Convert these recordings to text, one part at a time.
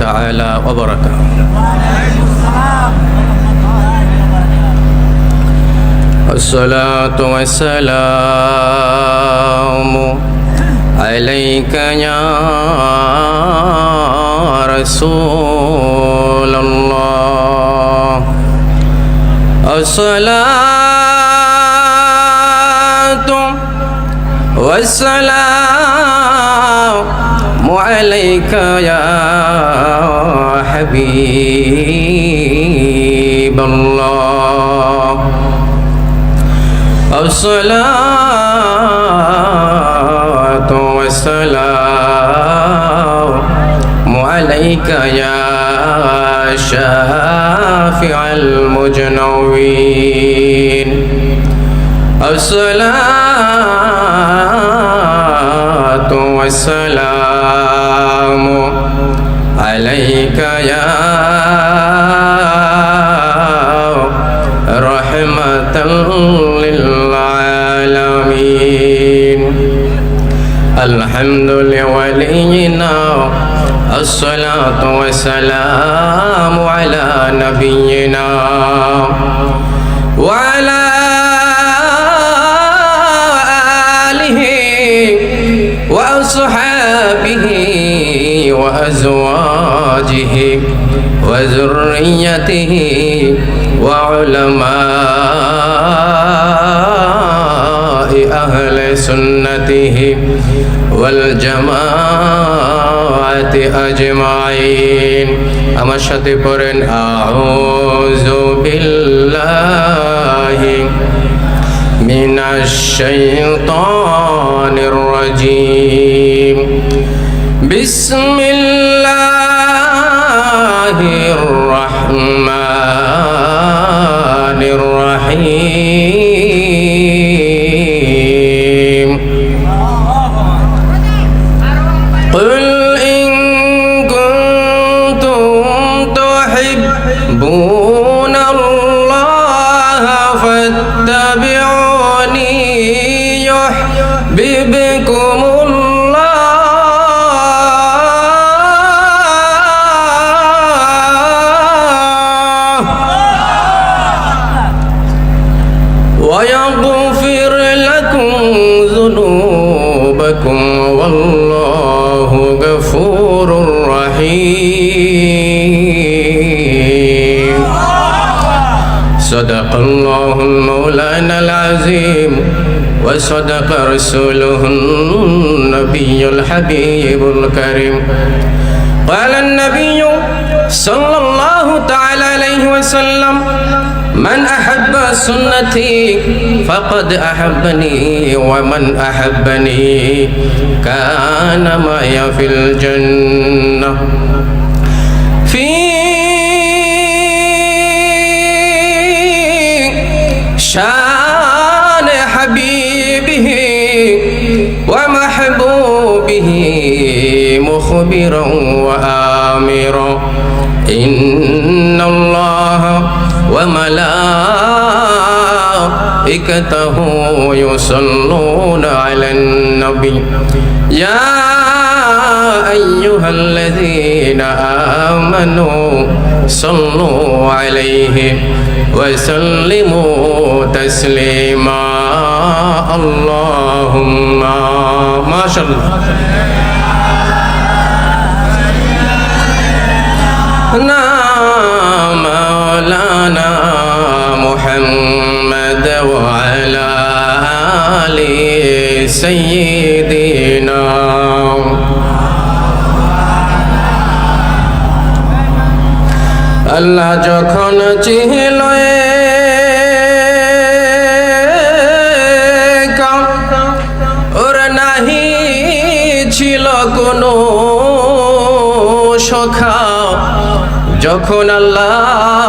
تعالى وبركاته. الصلاة والسلام عليك يا رسول الله. الصلاة والسلام عليك يا حبيب الله. الصلاة والسلام عليك يا شافع المجنوين. الصلاة والسلام عليك يا رحمة للعالمين. الحمد لولينا، الصلاة والسلام على نبينا وعلى آله وأصحابه وأزواجه وذريته وعلماء أهل سنته والجماعة أجمعين. আমার সাথে পড়েন আউযু বিল্লাহি মিনাশ শাইতানির রাজীম। বিসমিল্লাহির রাহমানির রাহিম। قل إن كنتم تحبون الله فاتبعوني يحببكم الله ويغفر لكم ذنوبكم والله غفور رحيم. صدق الله المولانا العظيم وصدق رسوله النبي الحبيب الكريم. قال النبي صلى الله تعالى عليه وسلم: من أحب سنتي فقد أحبني ومن أحبني كان معي في الجنة. في شان حبيبه ومحبوبه مخبرا وآمرا إن الله وملائكته يصلون على النبي يا أيها الذين آمنوا صلوا عليه وسلموا تسليما. اللهم ما شاء الله. مولانا محمد وعلى آل سيدنا. আল্লাহ যখন চিহল ওর নাহি ছিল কোনো সখা, যখন আল্লাহ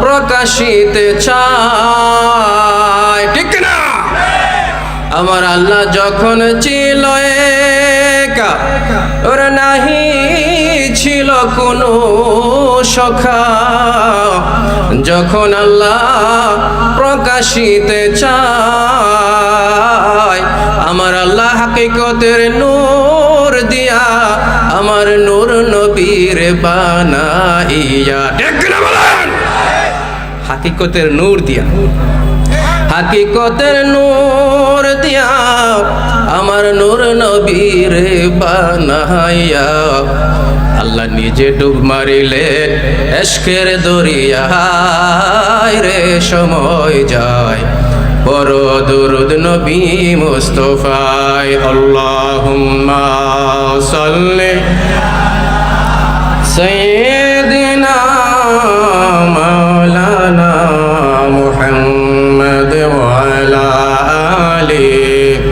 প্রকাশিতে চায়, ঠিক না? আমার আল্লাহ যখন ছিল একা, ওর নাহি ছিল কোনো সখা, যখন আল্লাহ প্রকাশিতে চায় আমার আল্লাহ হাকিকতের নূর দিয়া আমার নূর নবীর বানাইয়া। ঠিক না বলেন? হাকিকতের নূর দিয়া, হাকিকতের নূর দিয়া আমার নূর নবীর বানাইয়া। আল্লাহ নিজে ডুব মারিলে এশকের দরিয়ায় রে সময় যায়, বড় দুরুদ নবী মুস্তাফায়। আল্লাহুম্মা সাল্লি সাইয়্যিদিনা মাওলানা মুহাম্মদ ওয়া আলা আলিহি।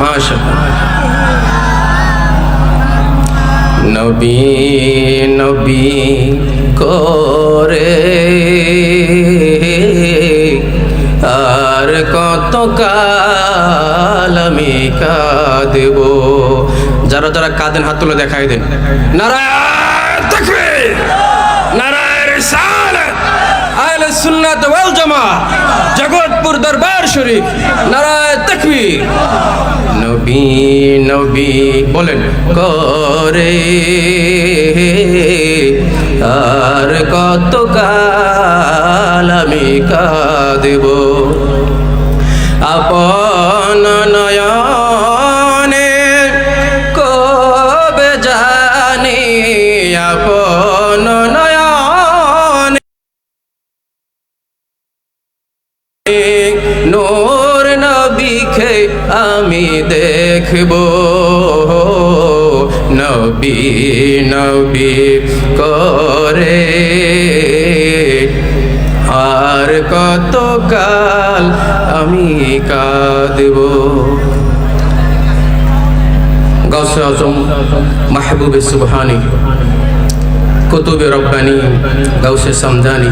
মাশাআল্লাহ। নবী নবী করে আর কত কাল আমি কাঁদব। যারা যারা কাঁদেন হাত তুলে দেখাই দেন। নারায়ে তাকবীর, নারায়ে রিসালাত, আহলে সুন্নাত ওয়াল জামাত, জগৎপুর দরবার শরীফ, নারায়ে তাকবীর। নবী নবী বলেন করে আর কত কাল আমি কাঁদব। আপন নয়নে কবে জানি, আপন নয়নে নূর নবীকে আমি দেখব। নবী নবী করে আর কত কাল আমি কাঁদব। গাউসে আজম মাহবুবে সুবহানি, কুতুবে রব্বানি, গাউসে সামদানি,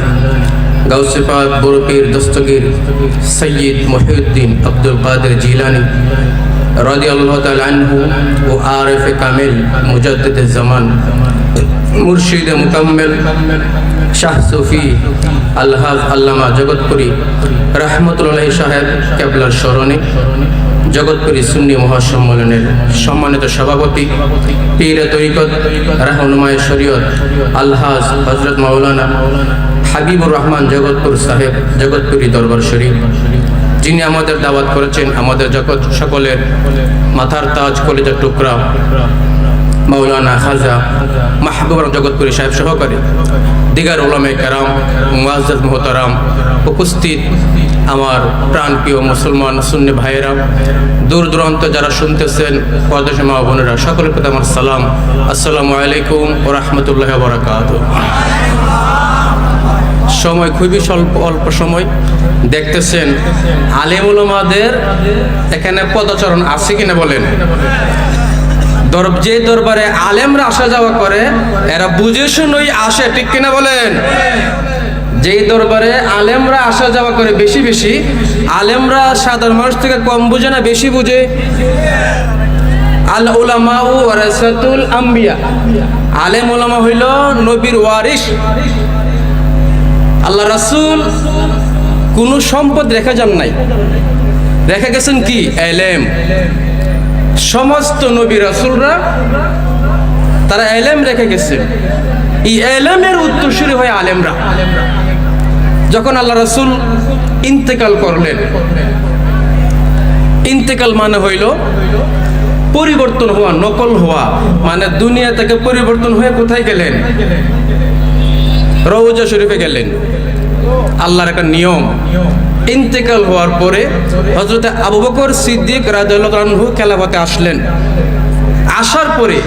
গাউসে পাক বড় পীর দস্তগীর সৈয়দ মুহিউদ্দিন আব্দুল কাদের জিলানী রাদিয়াল্লাহু তাআলা আনহু ও আরিফে কামিল মুজাদ্দিদে জামান মুর্শিদে মুকাম্মেল শাহ সুফি আলহাজ আল্লামা জগৎপুরী রহমতুল্লাহ সাহেব কেবলার স্মরণে জগৎপুরী সুন্নি মহাসম্মেলনের সম্মানিত সভাপতি পীরে তরিকত রাহনুমায়ে শরীয়ত আলহাজ হযরত মাওলানা হাবিবুর রহমান জগৎপুর সাহেব জগৎপুরী দরবার শরীফ, যিনি আমাদের দাওয়াত করেছেন, আমাদের জগৎ সকলের মাথার তাজ, কলিজার টুকরা মাওলানা খাজা মাহবুব জগৎপুরী সাহেব সহকারে দিগার উলামায়ে কেরাম, মুআজ্জাজ মুহতারাম, উপস্থিত আমার প্রাণপ্রিয় মুসলমান সুন্নি ভাইয়েরা, দূর দূরান্ত যারা শুনতেছেন, পর্দাশী মা বোনেরা, সকলের প্রতি আমার সালাম। আসসালামু আলাইকুম ওয়া রাহমাতুল্লাহি ওয়া বারাকাতুহু। সময় খুবই স্বল্প, অল্প সময়। দেখতেছেন আলেম উলামাদের এখানে পদচারণ আছে কিনা বলেন? যে দরবারে আলেমরা আসা যাওয়া করে এরা বুঝে শুনেই আসে, ঠিক কিনা বলেন? যেই দরবারে আলেমরা আসা যাওয়া করে বেশি বেশি, আলেমরা সাধারণ মানুষ থেকে কম বুঝে না বেশি বুঝে? আল উলামাউ ওয়ারাসাতুল আম্বিয়া, আলেম উলামা হইল নবীর ওয়ারিস। আল্লাহ রাসূল কোন সম্পদ রেখে যান নাই, রেখে গেছেন কি? ইলম। সমস্ত নবী রাসূলরা তারা ইলম রেখে গেছেন। এই ইলমের উত্তরসূরি হয় আলেমরা। যখন আল্লাহ রাসূল ইন্তেকাল করলেন, ইন্তেকাল মানে হইল পরিবর্তন হওয়া, নকল হওয়া, মানে দুনিয়া থেকে পরিবর্তন হয়ে কোথায় গেলেন? রওজা শরীফে গেলেন। আল্লাহর একটা নিয়ম, ইন্তেকাল হওয়ার পরে হযরত আবু বকর সিদ্দিক রাদিয়াল্লাহু আনহু খেলাফতে আসলেন। আসার পরে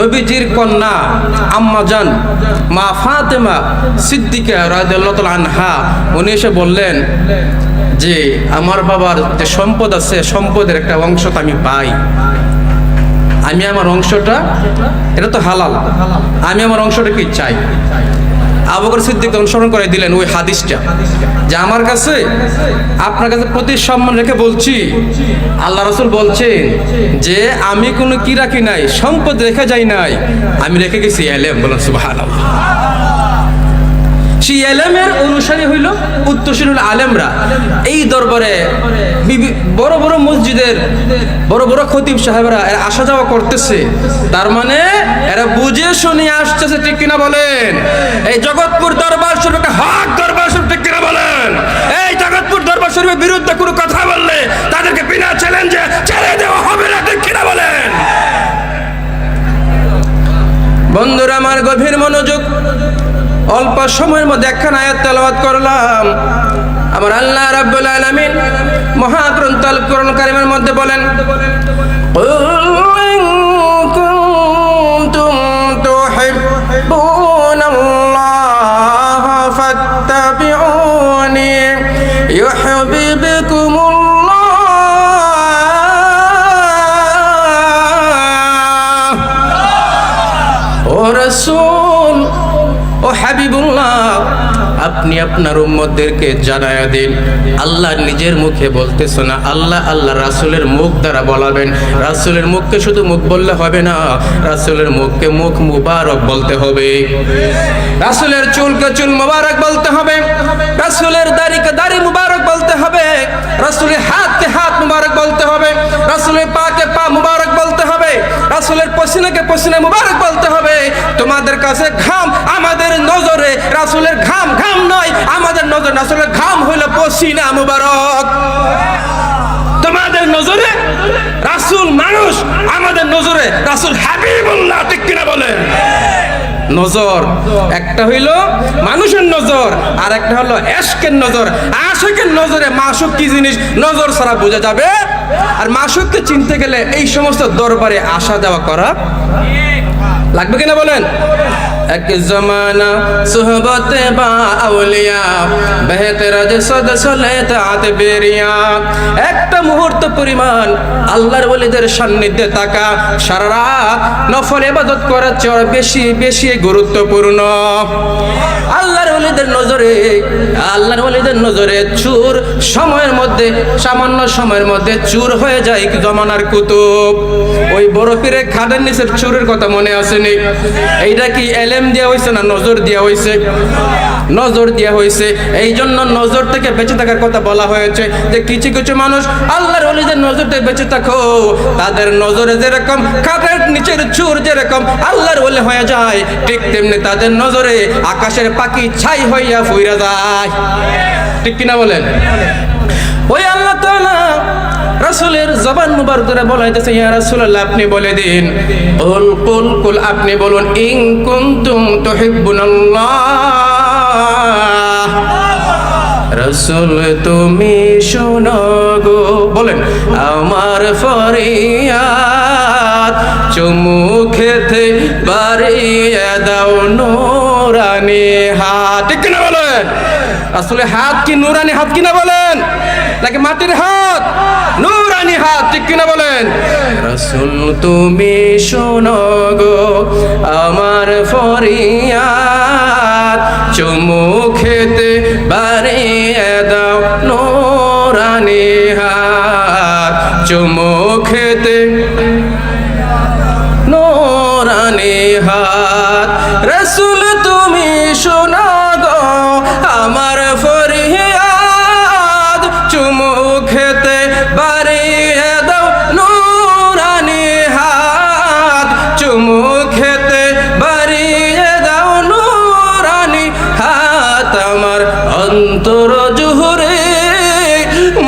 নবীজির কন্যা আম্মা জান মা ফাতেমা সিদ্দিকা রাদিয়াল্লাহু আনহা উনি এসে বললেন যে আমার বাবার যে সম্পদ আছে, সম্পদের একটা অংশ তো আমি পাই, আমি আমার অংশটা, এটা তো হালাল, আমি আমার অংশটা কি চাই। আবু বকর সিদ্দিক অনুসরণ করে দিলেন ওই হাদিসটা, যে আমার কাছে, আপনার কাছে প্রতি সম্মান রেখে বলছি, আল্লাহ রাসূল বলছেন যে আমি কোনো কি রাখি নাই, সম্পদ রেখে যাই নাই, আমি রেখে গেছি ইলম। বলুন সুবহানাল্লাহ। সেই এলেমের অনুসারী হইল উত্তরসূরি হলো আলেমরা। এই দরবারে বড় বড় মসজিদের বড় বড় খতিব সাহেবরা এরা আসা যাওয়া করতেছে, তার মানে এরা বুঝে শুনে আসতেছে, ঠিক কিনা বলেন? এই জগৎপুর দরবার শরীফ একটা হক দরবার শরীফ, ঠিক কিনা বলেন? এই জগৎপুর দরবার শরীফের বিরুদ্ধে কোনো কথা বললে তাদেরকে বিনা চ্যালেঞ্জে ছেড়ে দেওয়া হবে না, ঠিক কিনা বলেন? বন্ধুরা আমার, গভীর মনোযোগ। অল্প সময়ের মধ্যে একখানা আয়াত তেলাওয়াত করলাম। আমার আল্লাহ রাব্বুল আলামিন মহাগ্রন্থ আল কোরআন কারীমের মধ্যে বলেন, কুল ইন কুনতুম তুহিব্বুনাল্লাহ ফাত্তাবিউনি ইউহিব্বুকুমুল্লাহ। ও রাসূল, ও হাবিবুল্লাহ, আপনি আপনার উম্মতদেরকে জানায়া দিন, আল্লাহ নিজের মুখে বলতেছ না, আল্লাহ আল্লাহ রাসূলের মুখ দ্বারা বলাবেন। রাসূলের মুখকে শুধু মুখ বললে হবে না, রাসূলের মুখকে মুখ মুবারক বলতে হবে, রাসূলের চুলকে চুল মুবারক বলতে হবে, রাসূলের দাড়িকে দাড়ি মুবারক বলতে হবে, রাসূলের হাতকে হাত মুবারক বলতে হবে, রাসূলের পাকে পা মুবারক বলতে হবে, রাসূলের পসিনাকে পসিনা মুবারক বলতে হবে। তোমাদের কাছে ঘাম, আমাদের নজরে রাসূলের ঘাম ঘাম নয়, আমাদের নজরে রাসূলের ঘাম হইল পসিনা মুবারক। তোমাদের নজরে রাসূল মানুষ, আমাদের নজরে রাসূল হাবিবুল্লাহ, ঠিক কিনা বলেন? নজর একটা হইল মানুষের নজর, আর একটা হলো ইশকের নজর। আশিকের নজরে মাশুক কি জিনিস নজর ছাড়া বোঝা যাবে, আর মাশুককে চিনতে গেলে এই সমস্ত দরবারে আসা যাওয়া করা লাগবে কিনা বলেন? এক জমানা সুহবতে বা আউলিয়া বেহতেরাজ সদ সলেতাত বেরিয়া। একটা মুহূর্ত পরিমাণ আল্লাহর ওলিদের সান্নিধ্যে থাকা সারা রাত নফল ইবাদত করার চেয়ে বেশি বেশি গুরুত্বপূর্ণ। আল্লাহর ওলিদের নজরে চুর সময়ের মধ্যে, সামান্য সময়ের মধ্যে চুর হয়ে যায় জমানার কুতুব। ওই বড় পীরে খাদের নিচের চুরের কথা মনে আসেনি? এইটা কি এলেম দেওয়া হয়েছে না নজর দেওয়া হয়েছে? নজর দেওয়া হয়েছে। এই জন্য নজর থেকে বেঁচে থাকার কথা বলা হয়েছে যে কিছু কিছু মানুষ আল্লাহর ওলিদের নজর থেকে বেঁচে থাকো, তাদের নজরে যেরকম খাদের নিচের চুর যেরকম আল্লাহর ওলি হয়ে যায়, ঠিক তেমনি তাদের নজরে আকাশের পাখি ছাই হইয়া ফুইরা যায়, ঠিক কিনা বলেন? ওই আল্লাহ তাআলা রাসূলের জবান মুবারক ধরে বলাইতেছে, ইয়া রাসূলুল্লাহ, আপনি বলে দিন, কুল কুল কুল, আপনি বলুন, ইন কুনতুম তুহিব্বুনাল্লাহ। রাসূল তুমি শোনো গো, বলেন, আমার ফরিয়াদ চুমু খেতে বাড়িয়ে দাও নূরানি হাত, ঠিক কিনা বলেন? আসলে হাত কি নূরানি হাত কিনা বলেন, নাকি মাটির হাত? নূরানি হাত, ঠিক কিনা বলেন? রাসূল তুমি শোনো গো আমার ফরিয়াদ, চুমু খেতে বাড়িয়ে দাও নূরানি হাত, চুমু খেতে নূরানি হাত। রাসূল তুমি শোনো গো আমার ফরিয়াদ, চুমু খেতে বাড়িয়ে দাও নূরানি হাত, চুমু খেতে বাড়িয়ে দাও নূরানি হাত। আমার অন্তর জুহুরে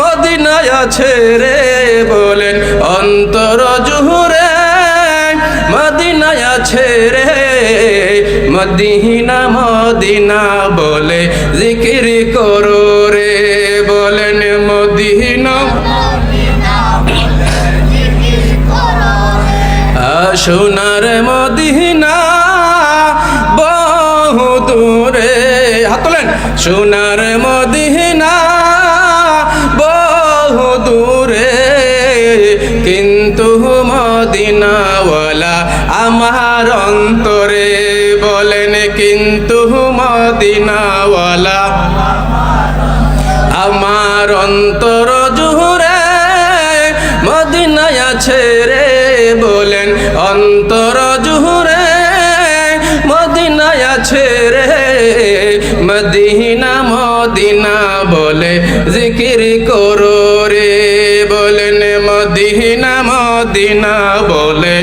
মদিনায় আছে রে, বলেন, অন্তর জুহুরে মদিনায় আছে রে, মদিনা মদিনা বলে জিকির করো রে, বলেন, মদিনা সোনার মদিনা বহু দূরে, হাত তোলেন, সোনার মদিনা বহু দূরে, কিন্তু মদিনাওয়ালা আমার অন্তরে, বলেন, কিন্তু মদিনাওয়ালা আমার অন্তর জুহুরে মদিনায় আছে রে, বলেন, অন্তর জুহুরে মদিনায় আছে রে, মদিনা বলে,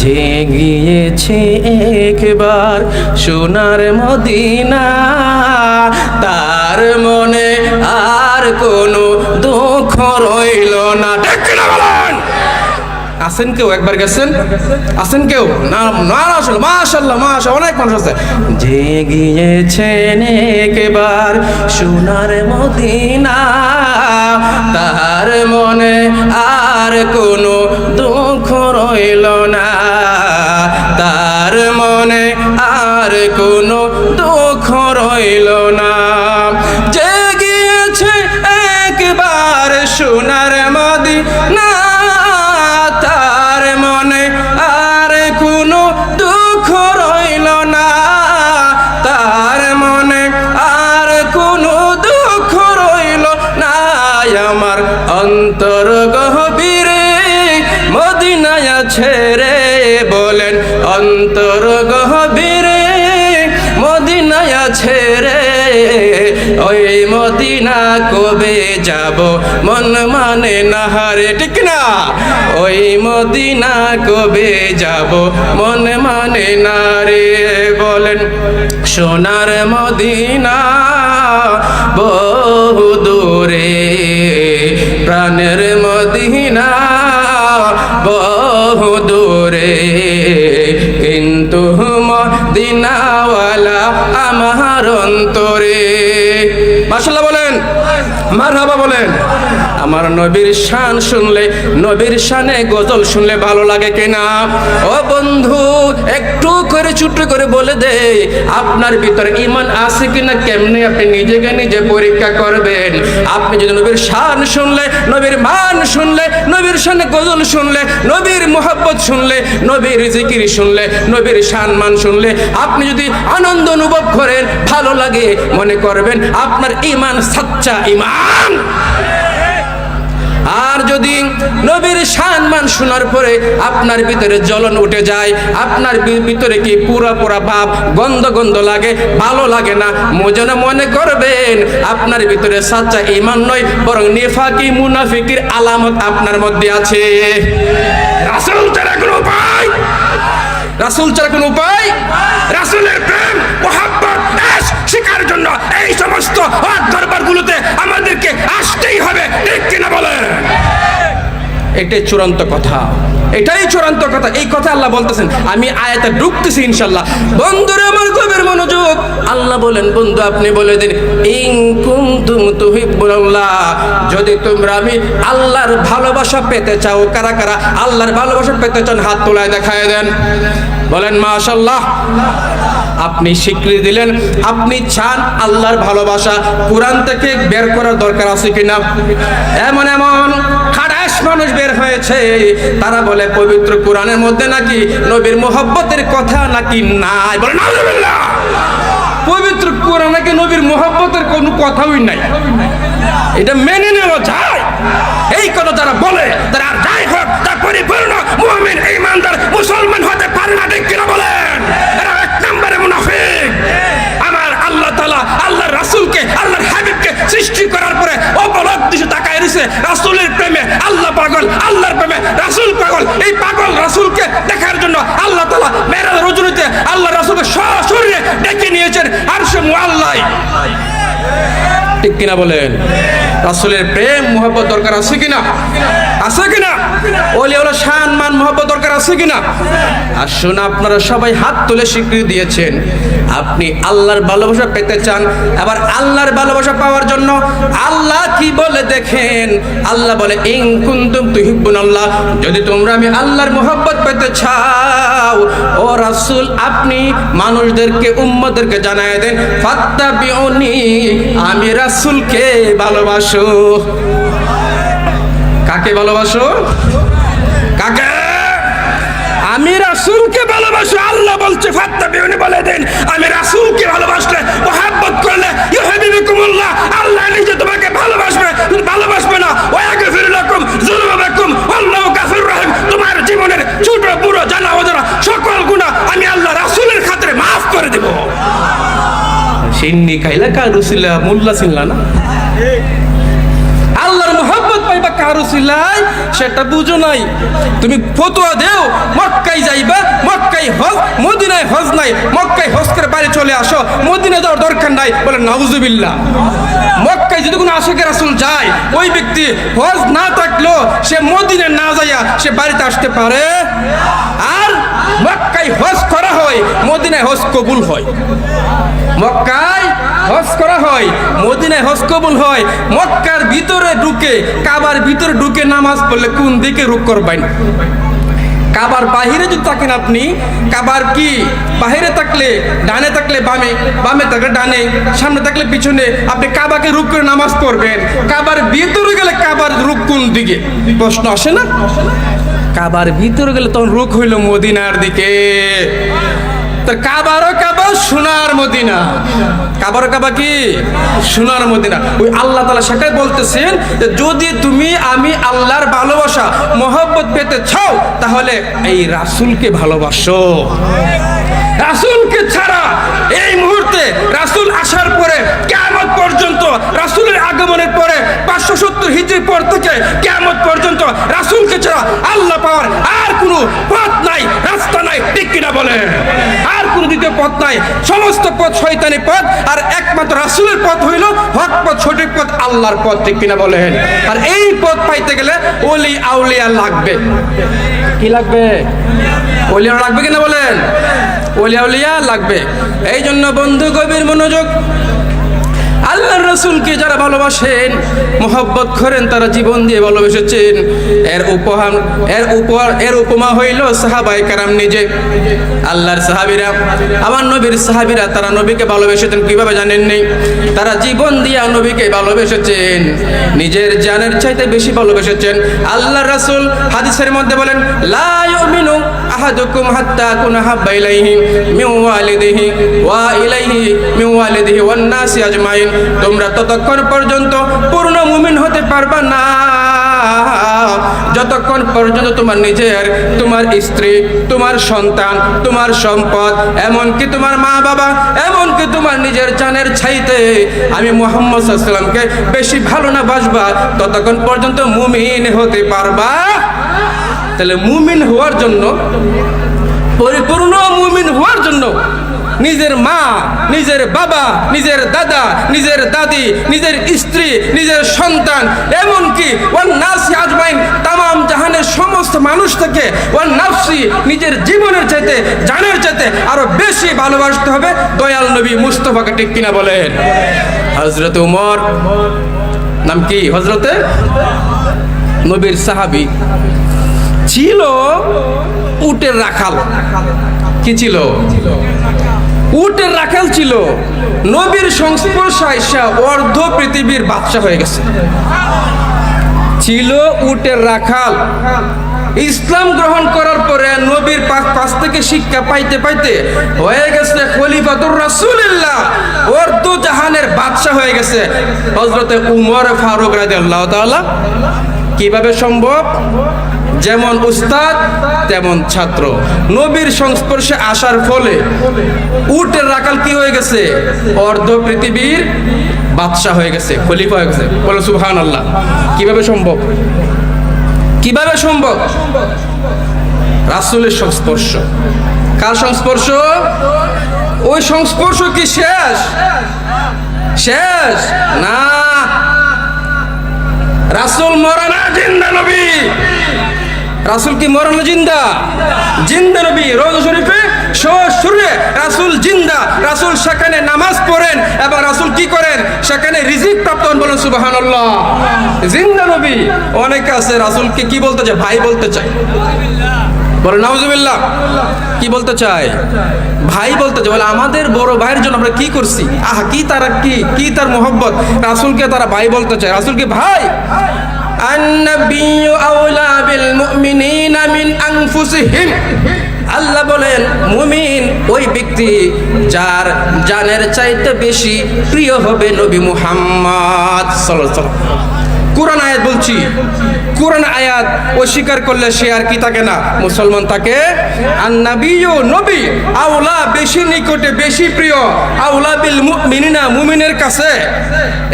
যে গিয়েছে একবার সোনার মদিনা, তার মনে আর কোনো দুঃখ রইল না। ঠিক কিনা বলেন? আছেন কেউ? একবার গেছেন? আছেন কেউ? না না, আসলে মাশাআল্লাহ মাশাআল্লাহ, অনেক মানুষ আছে। যে গিয়েছেন একবার সোনার মদিনা, তার মনে আর কোনো দুঃখ রইল না, তার মনে আর কোনো দুঃখ রইল না। যে গিয়েছে একবার সোনার মদিনা, তার মনে আর কোনো দুঃখ রইল না, তার মনে আর কোনো দুঃখ রইল না। আমার অন্তর গভীরে মদিনায় আছে রে, বলেন অন্তর গভীরে মদিনায় আছে রে, ওই মদিনা কবে যাব মন মানে না হারে। ঠিক না? ওই মদিনা কবে যাব মন মানে না রে, বলেন সোনার মদিনা বহু দূরে, প্রাণের মদিনা বহু দূরে, কিন্তু মদিনাওয়ালা আমার অন্তরে। মাশাআল্লাহ বলেন, মারহাবা বলেন। আমার নবীর শান শুনলে, নবীর শানে গজল শুনলে ভালো লাগে কিনা? ও বন্ধু, একটু করে ছোট্ট করে বলে দে, আপনার ভিতরে ঈমান আছে কিনা কেমনে আপনি নিজেকে নিজে পরীক্ষা করবেন। আপনি যদি নবীর শান শুনলে, নবীর মান শুনলে, নবীর শানে গজল শুনলে, নবীর মুহাব্বত শুনলে, নবীর জিকির শুনলে, নবীর শান মান শুনলে আপনি যদি আনন্দ অনুভব করেন, ভালো লাগে, মনে করবেন আপনার ঈমান সাচ্চা ঈমান। আর যদি নবীর শান মান শোনার পরে আপনার ভিতরে জ্বলন উঠে যায়, আপনার ভিতরে কি পুরা পুরা ভাব গন্ধ গন্ধ লাগে, ভালো লাগে না, যেন মনে করবেন আপনার ভিতরে সাচ্চা ঈমান নয়, বরং নিফাকি মুনাফিকের আলামত আপনার মধ্যে আছে। রাসূল ছাড়া কোনো উপায়, রাসূল ছাড়া কোনো উপায়, রাসূলের প্রেম মুহাব্বত শিকার জন্য এই সমস্ত দরবারগুলোতে আমাদেরকে আসতেই হবে। ঠিক কিনা বলেন? এটাই চূড়ান্ত কথা, এটাই চূড়ান্ত কথা। এই কথা আল্লাহ বলতেছেন। আমি আয়াতে ঢুকতেছি ইনশাআল্লাহ। বন্ধুরা আমার গভীর মনোযোগ। আল্লাহ বলেন, বন্ধু আপনি বলে দিন, ইন কুনতুম তুহিব্বুনাল্লাহ, যদি তোমরা আমি আল্লাহর ভালোবাসা পেতে চাও, কারা কারা আল্লাহর ভালোবাসা পেতে চান হাত তোলায় দেখায় দেন, বলেন মাশাআল্লাহ। আপনি স্বীকৃতি দিলেন আপনি চান আল্লাহর ভালোবাসা। কোরআন থেকে বের করার দরকার আছে কিনা? এমন এমন খাড়াস মানুষ বের হয়েছে, তারা বলে পবিত্র কোরআনের মধ্যে নাকি নবীর মুহাব্বতের কথা নাকি নাই। বলে নাউজুবিল্লাহ, পবিত্র কোরআনে নাকি নবীর মুহাব্বতের কোনো কথাই নাই। এটা মেনে নেওয়া যায়? এই কথা যারা বলে তারা আর যাই হোক তা পরিপূর্ণ মুমিন ঈমানদার মুসলমান হতে পারে না। ঠিক কিনা বলেন? এরা এক নম্বরে মুনাফিক। আমার আল্লাহ তাআলা আল্লাহর রাসূলকে, আল্লাহর হাবিবকে সৃষ্টি করার পরে অপলক দিশে তাকায় রইছে রাসূলের প্রেমে। আল্লাহ পাগল, আল্লাহর প্রেমে রাসূল পাগল। এই পাগল রাসূলকে দেখার জন্য আল্লাহ তাআলা মেরাজ রজনীতে আল্লাহ রাসূলকে সশরীরে ডেকে নিয়েছেন আরশে মুআল্লায়। ঠিক কিনা বলেন? রাসূলের প্রেম মুহাব্বত দরকার আছে কিনা? আছে কিনা? ওলিয়াউল্লাহ শান মান মুহাব্বত দরকার আছে কিনা? আসুন, আপনারা সবাই হাত তুলে স্বীকৃতি দিয়েছেন আপনি আল্লাহর ভালোবাসা পেতে চান। আবার আল্লাহর ভালোবাসা পাওয়ার জন্য আল্লাহ কি বলে দেখেন। আল্লাহ বলে, ইন কুনতুম তুহিব্বুনাল্লাহ, যদি তোমরা আমি আল্লাহর মুহাব্বত পেতে চাও, ও রাসূল আপনি মানুষদেরকে, উম্মতদেরকে জানায় দেন, ফাত্তাবিউনি, আমি রাসূলকে ভালোবাসো। কাকে ভালোবাসো? কাকে? আমি রাসূলকে ভালোবাসো। আল্লাহ বলছে ফাত্তাবিউনি, বলে দেন আমি রাসূলকে ভালোবাসলে, মুহাব্বত করলে, ইউহিব্বুকুমুল্লাহ, আল্লাহ নিজে তোমাকে ভালোবাসবে। তুমি ভালোবাসবে না, ওয়াগফির লাকুম যুনুবাকুম আল্লাহু গাফুরুর রহিম, তোমার জীবনের ছোট বড় জানা অজানা সকল গুনাহ আমি আল্লাহ রাসূলের খাতিরে maaf করে দেব। সিন্নি খাইলা কারুসিলা মোল্লা ছিলা না? আল্লাহর মুহাব্বত পাইবা কারুসিলাই সেটা বুঝো নাই। তুমি ফতোয়া দেও মক্কায় যাইবা, মক্কায় হজ, মদিনায় হজ নাই, মক্কায় হজ করে বাড়ি চলে আসো, মদিনায় যাওয়ার দরকার নাই। বলে নাউজুবিল্লাহ। মক্কায় যদি কোনো আশিকে রাসূল যায়, ওই ব্যক্তি হজ না থাকলেও সে মদিনায় না যাইয়া সে বাড়িতে আসতে পারে। আর মক্কায় হজ করা হয়, মদিনায় হজ কবুল হয়। মক্কায় হজ করা হয়, মদিনায় হজ কবুল হয়। মক্কার ভিতরে ঢুকে, কাবার ভিতরে ঢুকে নামাজ পড়লে কোন দিকে রুখ করবেন? কাবার বাহিরে যদি থাকেন আপনি, কাবার কি বাহিরে থাকলে ডানে থাকলে বামে, বামে থাকলে ডানে, সামনে থাকলে পিছনে, আপনি কাবাকে রুখ করে নামাজ পড়বেন। কাবার ভিতরে গেলে কাবার রুখ কোন দিকে? প্রশ্ন আসে না? কাবার ভিতরে গেলে তখন রুখ হইল মদিনার দিকে। কাবারও কাবা সোনার মদিনা, কাবারও কাবা কি সোনার মদিনা। ওই আল্লাহ তাআলা সেটাই বলতেছেন যে যদি তুমি আমি আল্লাহর ভালোবাসা মহব্বত পেতে চাও তাহলে এই রাসূলকে ভালোবাসো। রাসূলকে ছাড়া এই মুহূর্তে, রাসূল আসার পরে কিয়ামত পর্যন্ত, রাসূলের আগমনের পরে 570 হিজরি পর থেকে কিয়ামত পর্যন্ত রাসূলকে ছাড়া আল্লাহ পাওয়ার আর কোনো পথ নাই, রাস্তা নাই। ঠিক কিনা বলেন? আর কোনো দ্বিতীয় পথ নাই। সমস্ত পথ শয়তানি পথ, আর একমাত্র রাসূলের পথ হইল হক পথ, সঠিক পথ, আল্লাহর পথ। ঠিক কিনা বলেন? আর এই পথ পাইতে গেলে ওলি আউলিয়া লাগবে। কি লাগবে? ওলিয়া লাগবে কিনা বলেন? ওলিয়া উলিয়া লাগবে। এই জন্য বন্ধু গভীর মনোযোগ, আল্লাহর রাসূলকে যারা ভালোবাসেন, মহব্বত করেন, তারা জীবন দিয়ে ভালোবেসেছেন। এর উপমা হইল সাহাবায়ে কেরাম নিজে। আল্লাহর সাহাবীরা, আমার নবীর সাহাবীরা, তারা নবীকে ভালোবেসেছেন কিভাবে জানেন নেই? তারা জীবন দিয়ে নবীকে ভালোবেসেছেন, নিজের জানের চাইতে বেশি ভালোবেসেছেন। আল্লাহর রাসূল হাদিসের মধ্যে বলেন, লা ইউমিনু আহাদুকুম হাত্তা কুনা হাব্বা ইলাইহি মিন ওয়ালিদিহি ওয়া ইলাইহি মিন ওয়ালিদিহি ওয়ান নাসি আজমাইন। তোমরা ততক্ষণ পর্যন্ত পূর্ণ মুমিন হতে পারবা না যতক্ষণ পর্যন্ত তোমার নিজের, তোমার স্ত্রী, তোমার সন্তান, তোমার সম্পদ, এমনকি তোমার মা বাবা, এমনকি তোমার নিজের জানের চাইতে আমি মুহাম্মদ সাল্লাল্লাহু আলাইহি ওয়াসাল্লামকে বেশি ভালো না বাসবা, ততক্ষণ পর্যন্ত মুমিন হতে পারবা। তাহলে মুমিন হওয়ার জন্য, পরিপূর্ণ মুমিন হওয়ার জন্য নিজের মা, নিজের বাবা, নিজের দাদা, নিজের দাদি, নিজের স্ত্রী, নিজের সন্তান, এমনকি ওয়ান নাসি আজমাইন, তামাম জাহানের সমস্ত মানুষ থেকে, ওয়ান নাফসি, নিজের জীবনের চাইতে, জানের চাইতে আরো বেশি ভালোবাসতে হবে দয়াল নবী মুস্তাফাকে। ঠিক কিনা বলেন? হযরত ওমর, নাম কি? হযরতে নবীর সাহাবী, ছিল উটের রাখাল। কি ছিল? উটের রাখাল ছিল। নবীর সংস্পর্শে আইসা অর্ধ পৃথিবীর বাদশা হয়ে গেছে। ছিল উটের রাখাল। ইসলাম গ্রহণ করার পরে নবীর পাশ থেকে শিক্ষা পাইতে পাইতে হয়ে গেছে খলিফাতুর রাসূলুল্লাহ, অর্ধ জাহানের বাদশা হয়ে গেছে হযরতে উমর ফারুক রাদিয়াল্লাহু তাআলা। কিভাবে সম্ভব? যেমন উস্তাদ তেমন ছাত্র। নবীর সংস্পর্শে আসার ফলে উটের রাখাল কি হয়ে গেছে? অর্ধ পৃথিবীর বাদশা হয়ে গেছে, খলিফা হয়ে গেছে। বলো সুবহানাল্লাহ। কিভাবে সম্ভব? কিভাবে সম্ভব? রাসূলের সংস্পর্শ। কার সংস্পর্শ? ওই সংস্পর্শ কি শেষ? শেষ না। রাসূল মরা না, জিন্দা নবী। রাসূল কি মরা না জিন্দা? জিন্দা নবী। রওজা শরীফে সূর্যে রাসূল জিন্দা। রাসূল সেখানে নামাজ পড়েন এবং রাসূল কি করেন? সেখানে রিজিক প্রাপ্ত হন। বলেন সুবহানাল্লাহ। জিন্দা নবী। অনেকে আছে রাসূলকে কি বলতে চায়? ভাই বলতে চায়। বলে নাউজুবিল্লাহ। কি বলতে চায়? ভাই বলতে চায়। বলে আমাদের বড় ভাইয়ের জন্য আমরা কি করছি? আহা, কি তারা, কি তার মহব্বত! রাসূলকে তারা ভাই বলতে চায়। রাসূলকে ভাই। আন-নাবিয়্যু আওলা বিল মুমিনিনা মিন আনফুসিহিম। আল্লাহ বলেন মুমিন ওই ব্যক্তি যার জানের চাইতে বেশি প্রিয় হবে নবী মুহাম্মদ সাল্লাল্লাহু আলাইহি ওয়াসাল্লাম। কোরআন আয়াত বলছি, কোরআন আয়াত অস্বীকার করলে সে আর কি থাকে না, মুসলমান থাকে। আন-নাবিয়্যু নবী আওলা বেশি নিকটে বেশি প্রিয়, আওলা বিল মুমিনিনা মুমিনের কাছে।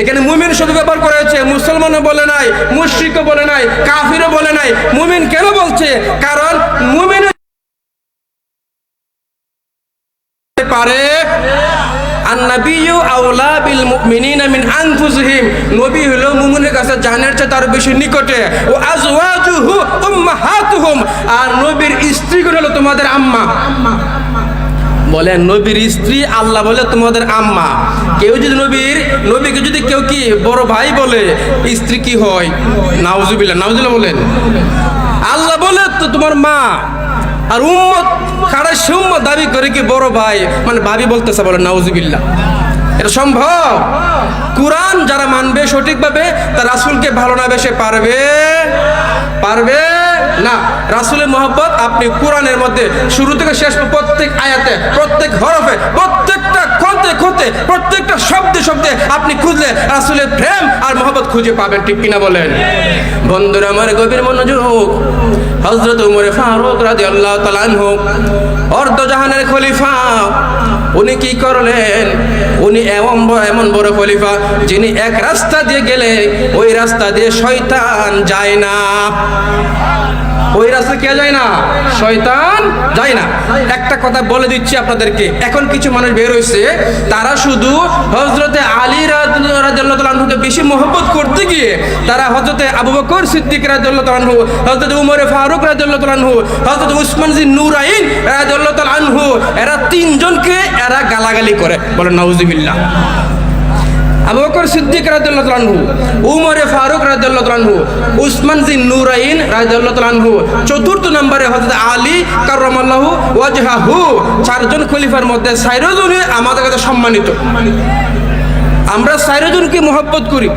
এখানে মুমিন শব্দ ব্যবহার করা হয়েছে, মুসলমানও বলে নাই, মুশরিকও বলে নাই, কাফিরও বলে নাই। মুমিন কেন বলছে? কারণ মুমিন পারে আন-নাবিয়্যু আওলা বিল মুমিনিনা মিন আনফুসিহিম, নবী হলো মুমিনের কাছে জানের চেয়ে তার বেশি নিকটে। ও আজওয়াজুহু উম্মাহাতুহুম, আর নবীর স্ত্রীগুলো হলো তোমাদের আম্মা। বলে নবীর স্ত্রী, আল্লাহ বলে তোমাদের আম্মা। কেউ যদি নবীকে যদি কেউ কি বড় ভাই বলে, স্ত্রী কি হয়? নাউজুবিল্লাহ, নাউজুবিল্লাহ বলেন। আল্লাহ বলে তো তোমার মা, আর উম্মত খাড়া সে উম্মত দাবি করে কি বড় ভাই মানে ভাবি বলতেছে, বলে নাউজুবিল্লাহ। এটা সম্ভব? কুরআন যারা মানবে সঠিকভাবে, তার রাসূলকে ভালো না বেশে পারবে না। রাসূলের মহব্বত আপনি কোরআনের মধ্যে শুরু থেকে শেষ প্রত্যেক আয়াতে, প্রত্যেক হরফে, প্রত্যেকটা খতে প্রত্যেকটা শব্দে আপনি খুঁজলে রাসূলের প্রেম আর মহব্বত খুঁজে পাবেন, ঠিক কিনা বলেন? বন্ধুরা আমার গভীর মনোযোগ। হযরত ওমর ফারুক রাদিয়াল্লাহু তাআলা আনহু অর্ধজাহানের খলিফা, উনি কি করলেন? উনি এমন বড় খলিফা যিনি এক রাস্তা দিয়ে গেলে ওই রাস্তা দিয়ে শয়তান যায় না। ওই রাস্তা কে যায় না? শয়তান যায় না। একটা কথা বলে দিচ্ছি আপনাদেরকে, এখন কিছু মানুষ বের হয়েছে, তারা শুধু হযরতে আলী রাদিয়াল্লাহু তাআলা আনহুকে বেশি মহব্বত করতে গিয়ে তারা হযরতে আবু বকর সিদ্দিক রাদিয়াল্লাহু তাআলা আনহু, হযরতে উমর ফারুক রাদিয়াল্লাহু তাআলা আনহু, হযরতে উসমান যিন নুরাইন রাদিয়াল্লাহু তাআলা আনহু, এরা তিনজনকে এরা গালাগালি করে, বলে নাউজুবিল্লাহ। আবু বকর সিদ্দিক রাদিয়াল্লাহু তাআলা আনহু, উমর ফারুক রাদিয়াল্লাহু তাআলা আনহু, উসমান যিন নুরাইন রাদিয়াল্লাহু তাআলা আনহু, চতুর্থ নম্বরে হযরত আলী কাররামাল্লাহু ওয়াজহাহু। চারজন খলিফার মধ্যে চারজনই আমাদের কাছে সম্মানিত। আমরা চারজনকে মহব্বত করি,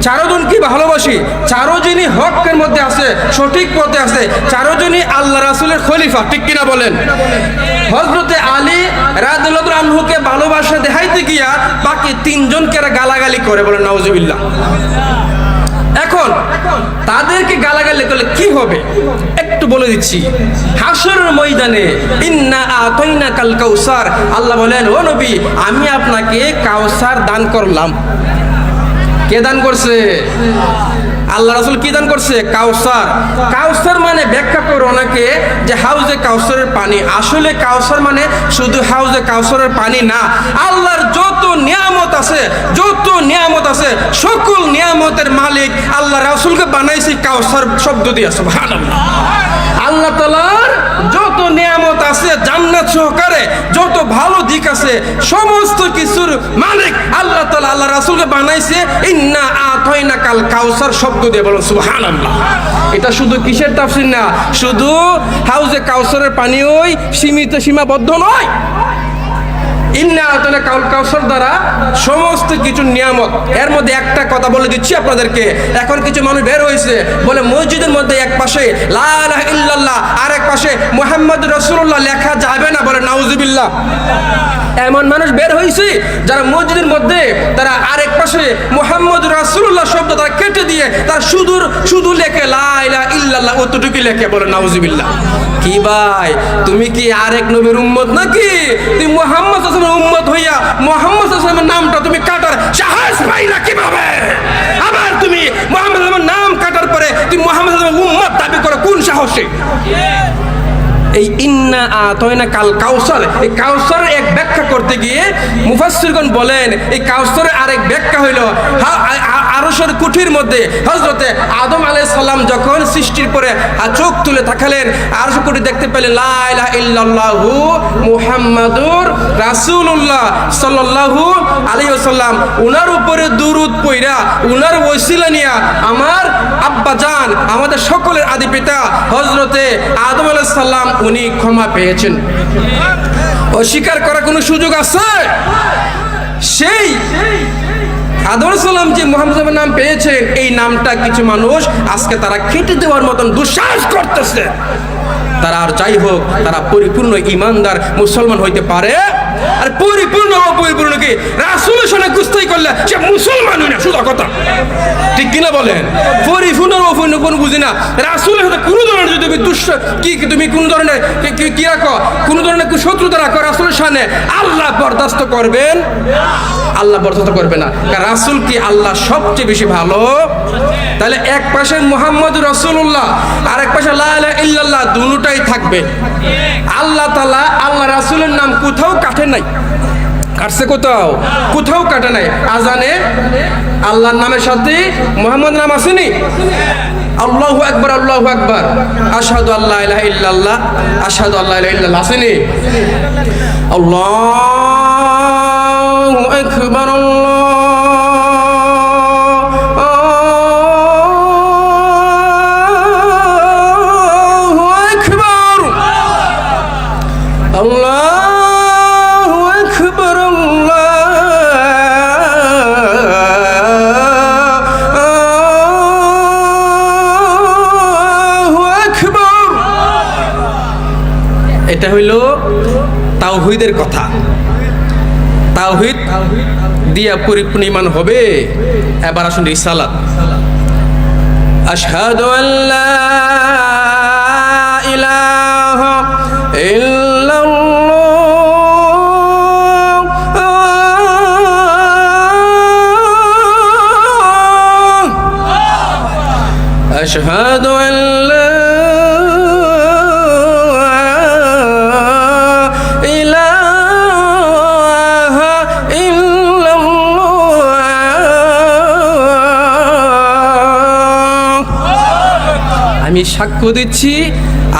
চারজনকে ভালোবাসি, চারজনই হকের মধ্যে আছে, সঠিক পথে আছে, চারজনই আল্লাহ রাসূলের খলিফা, ঠিক কিনা বলেন? হযরতে আলী রাদিয়াল্লাহু তাআলা আনহুকে ভালোবাসা দেখাইতে গিয়া বাকি তিনজনকে এরা গালাগালি করে, বলে নাউজুবিল্লাহ। এখন তাদেরকে গালাগালি করলে কি হবে একটু বলে দিচ্ছি। হাসরের ময়দানে ইন্না আতাইনাকাল কাউসার, আল্লাহ বলেন ও নবী আমি আপনাকে কাউসার দান করলাম। কে দান করছে? আল্লাহ রাসূল কি দান করছে? কাউসার। কাউসার মানে ব্যাখ্যা করে অনেকে যে হাউজে কাউসারের পানি। আসলে কাউসার মানে শুধু হাউজে কাউসারের পানি না, আল্লাহর যত নিয়ামত আছে সকল নিয়ামতের মালিক আল্লাহ রাসূলকে বানাইছে কাউসার শব্দ দিয়ে। সুবহানাল্লাহ। আল্লাহ তাআলার যত নিয়ামত আছে জান্নাত সহকারে, যত ভালো দিক আছে, সমস্ত কিছুর মালিক আল্লাহ তাআলা আল্লাহ রাসূলকে বানাইছে ইন্না আতাইনাকাল কাউসার শব্দ দিয়ে, বলুন সুবহানাল্লাহ। এটা শুধু কিসের তাফসীর না, শুধু হাউজে কাউসারের পানি ওই সীমাবদ্ধ নয়। ইন্না আতাইনাকাল কাউসার দ্বারা সমস্ত কিছু নিয়ামত। এর মধ্যে একটা কথা বলে দিচ্ছি আপনাদেরকে, এখন কিছু মানুষ বের হয়েছে বলে মসজিদের মধ্যে এক পাশে লা ইলাহা ইল্লাল্লাহ আর এক পাশে মুহাম্মদুর রাসূলুল্লাহ লেখা যাবে না, বলে নাউজুবিল্লাহ। এমন মানুষ বের হয়েছে যারা মসজিদের মধ্যে তারা আরেক পাশে মুহাম্মদুর রাসূলুল্লাহ শব্দ তারা কেটে দিয়ে তারা শুধু লেখে লা ইলাহা ইল্লাল্লাহ, অতটুকু লেখে, বলে নাউজুবিল্লাহ। কি ভাই তুমি কি আরেক নবীর উম্মত নাকি? তুমি মুহাম্মদ সাল্লাল্লাহু আলাইহি ওয়াসাল্লামের উম্মত হইয়া মুহাম্মদ সাল্লাল্লাহু আলাইহি ওয়াসাল্লামের নামটা তুমি কাটার সাহস পাইলা কিভাবে? আবার তুমি মুহাম্মদ সাল্লাল্লাহু আলাইহি ওয়াসাল্লামের নাম কাটার পরে তুমি মুহাম্মদ সাল্লাল্লাহু আলাইহি ওয়াসাল্লামের উম্মত দাবি করো কোন সাহসে? এই ইন্না আতাইনাকাল কাউসার, এই কাউসারের এক ব্যাখ্যা করতে গিয়ে মুফাসসিরগণ বলেন এই কাউসারের আরেক ব্যাখ্যা হইল আরশের কুঠির মধ্যে হযরতে আদম আলাইহিস সালাম যখন সৃষ্টির পরে চোখ তুলে তাকালেন, আরশের কুঠি দেখতে পেলেন লা ইলাহা ইল্লাল্লাহু মুহাম্মাদুর রাসূলুল্লাহ সাল্লাল্লাহু আলাইহি ওয়াসাল্লাম। উনার উপরে দুরূদ পইরা উনার ওসিলা নিয়া আমার আব্বা জান আমাদের সকলের আদি পিতা হযরতে আদম আলাইহিস সালাম উনি ক্ষমা পেয়েছেন। অস্বীকার করার কোনো সুযোগ আছে? সেই আদম সালাম যে মুহাম্মদের নাম পেয়েছেন, এই নামটা কিছু মানুষ আজকে তারা কেটে দেওয়ার মতন দুঃসাহস করতেছে। তারা আর যাই হোক, তারা পরিপূর্ণ ইমানদার মুসলমান হইতে পারে। আর পরিপূর্ণ অপরিপূর্ণ কি রাসূলের সঙ্গে কুস্তি করলে সে মুসলমানই না, শুধু কথা ঠিক কিনা বলেন? পরিপূর্ণ অপরিপূর্ণ কোন বুঝি না। রাসূলের সাথে কোনো ধরনের যদি তুমি কোন ধরনের কি রাখো, কোন ধরনের শত্রুতা রাখো রাসূলের সামনে, আল্লাহ বরদাস্ত করবেন? আল্লাহ বরদাস্ত করবে না। কারণ রাসূল কি আল্লাহ সবচেয়ে বেশি ভালো। তাহলে এক পাশে মুহাম্মদ রাসূলুল্লাহ আর এক পাশে লা ইলাহা ইল্লাল্লাহ, দুটোটাই থাকবে। আল্লাহ তাআলা আল্লাহ রাসূলের নাম কোথাও কাটে নাই, কাটছে কোথাও কাটে নাই। আজানে আল্লাহর নামের সাথে মুহাম্মদ নাম আসেনি? আল্লাহু আকবার, আল্লাহু আকবার, আশহাদু আল্লা ইলাহা ইল্লাল্লাহ, আশহাদু আল্লা ইলাহা ইল্লাল্লাহ আসেনি? আল্লাহু আকবার, এটা হইল তাওহীদের কথা। তাওহীদ দিয়া পরিপূর্ণ ঈমান হবে। এবার আসুন রিসালাত। আশহাদু আল্লা ইলাহা ইল্লাল্লাহ, আশহাদু আল্লা আমি সাক্ষ্য দিচ্ছি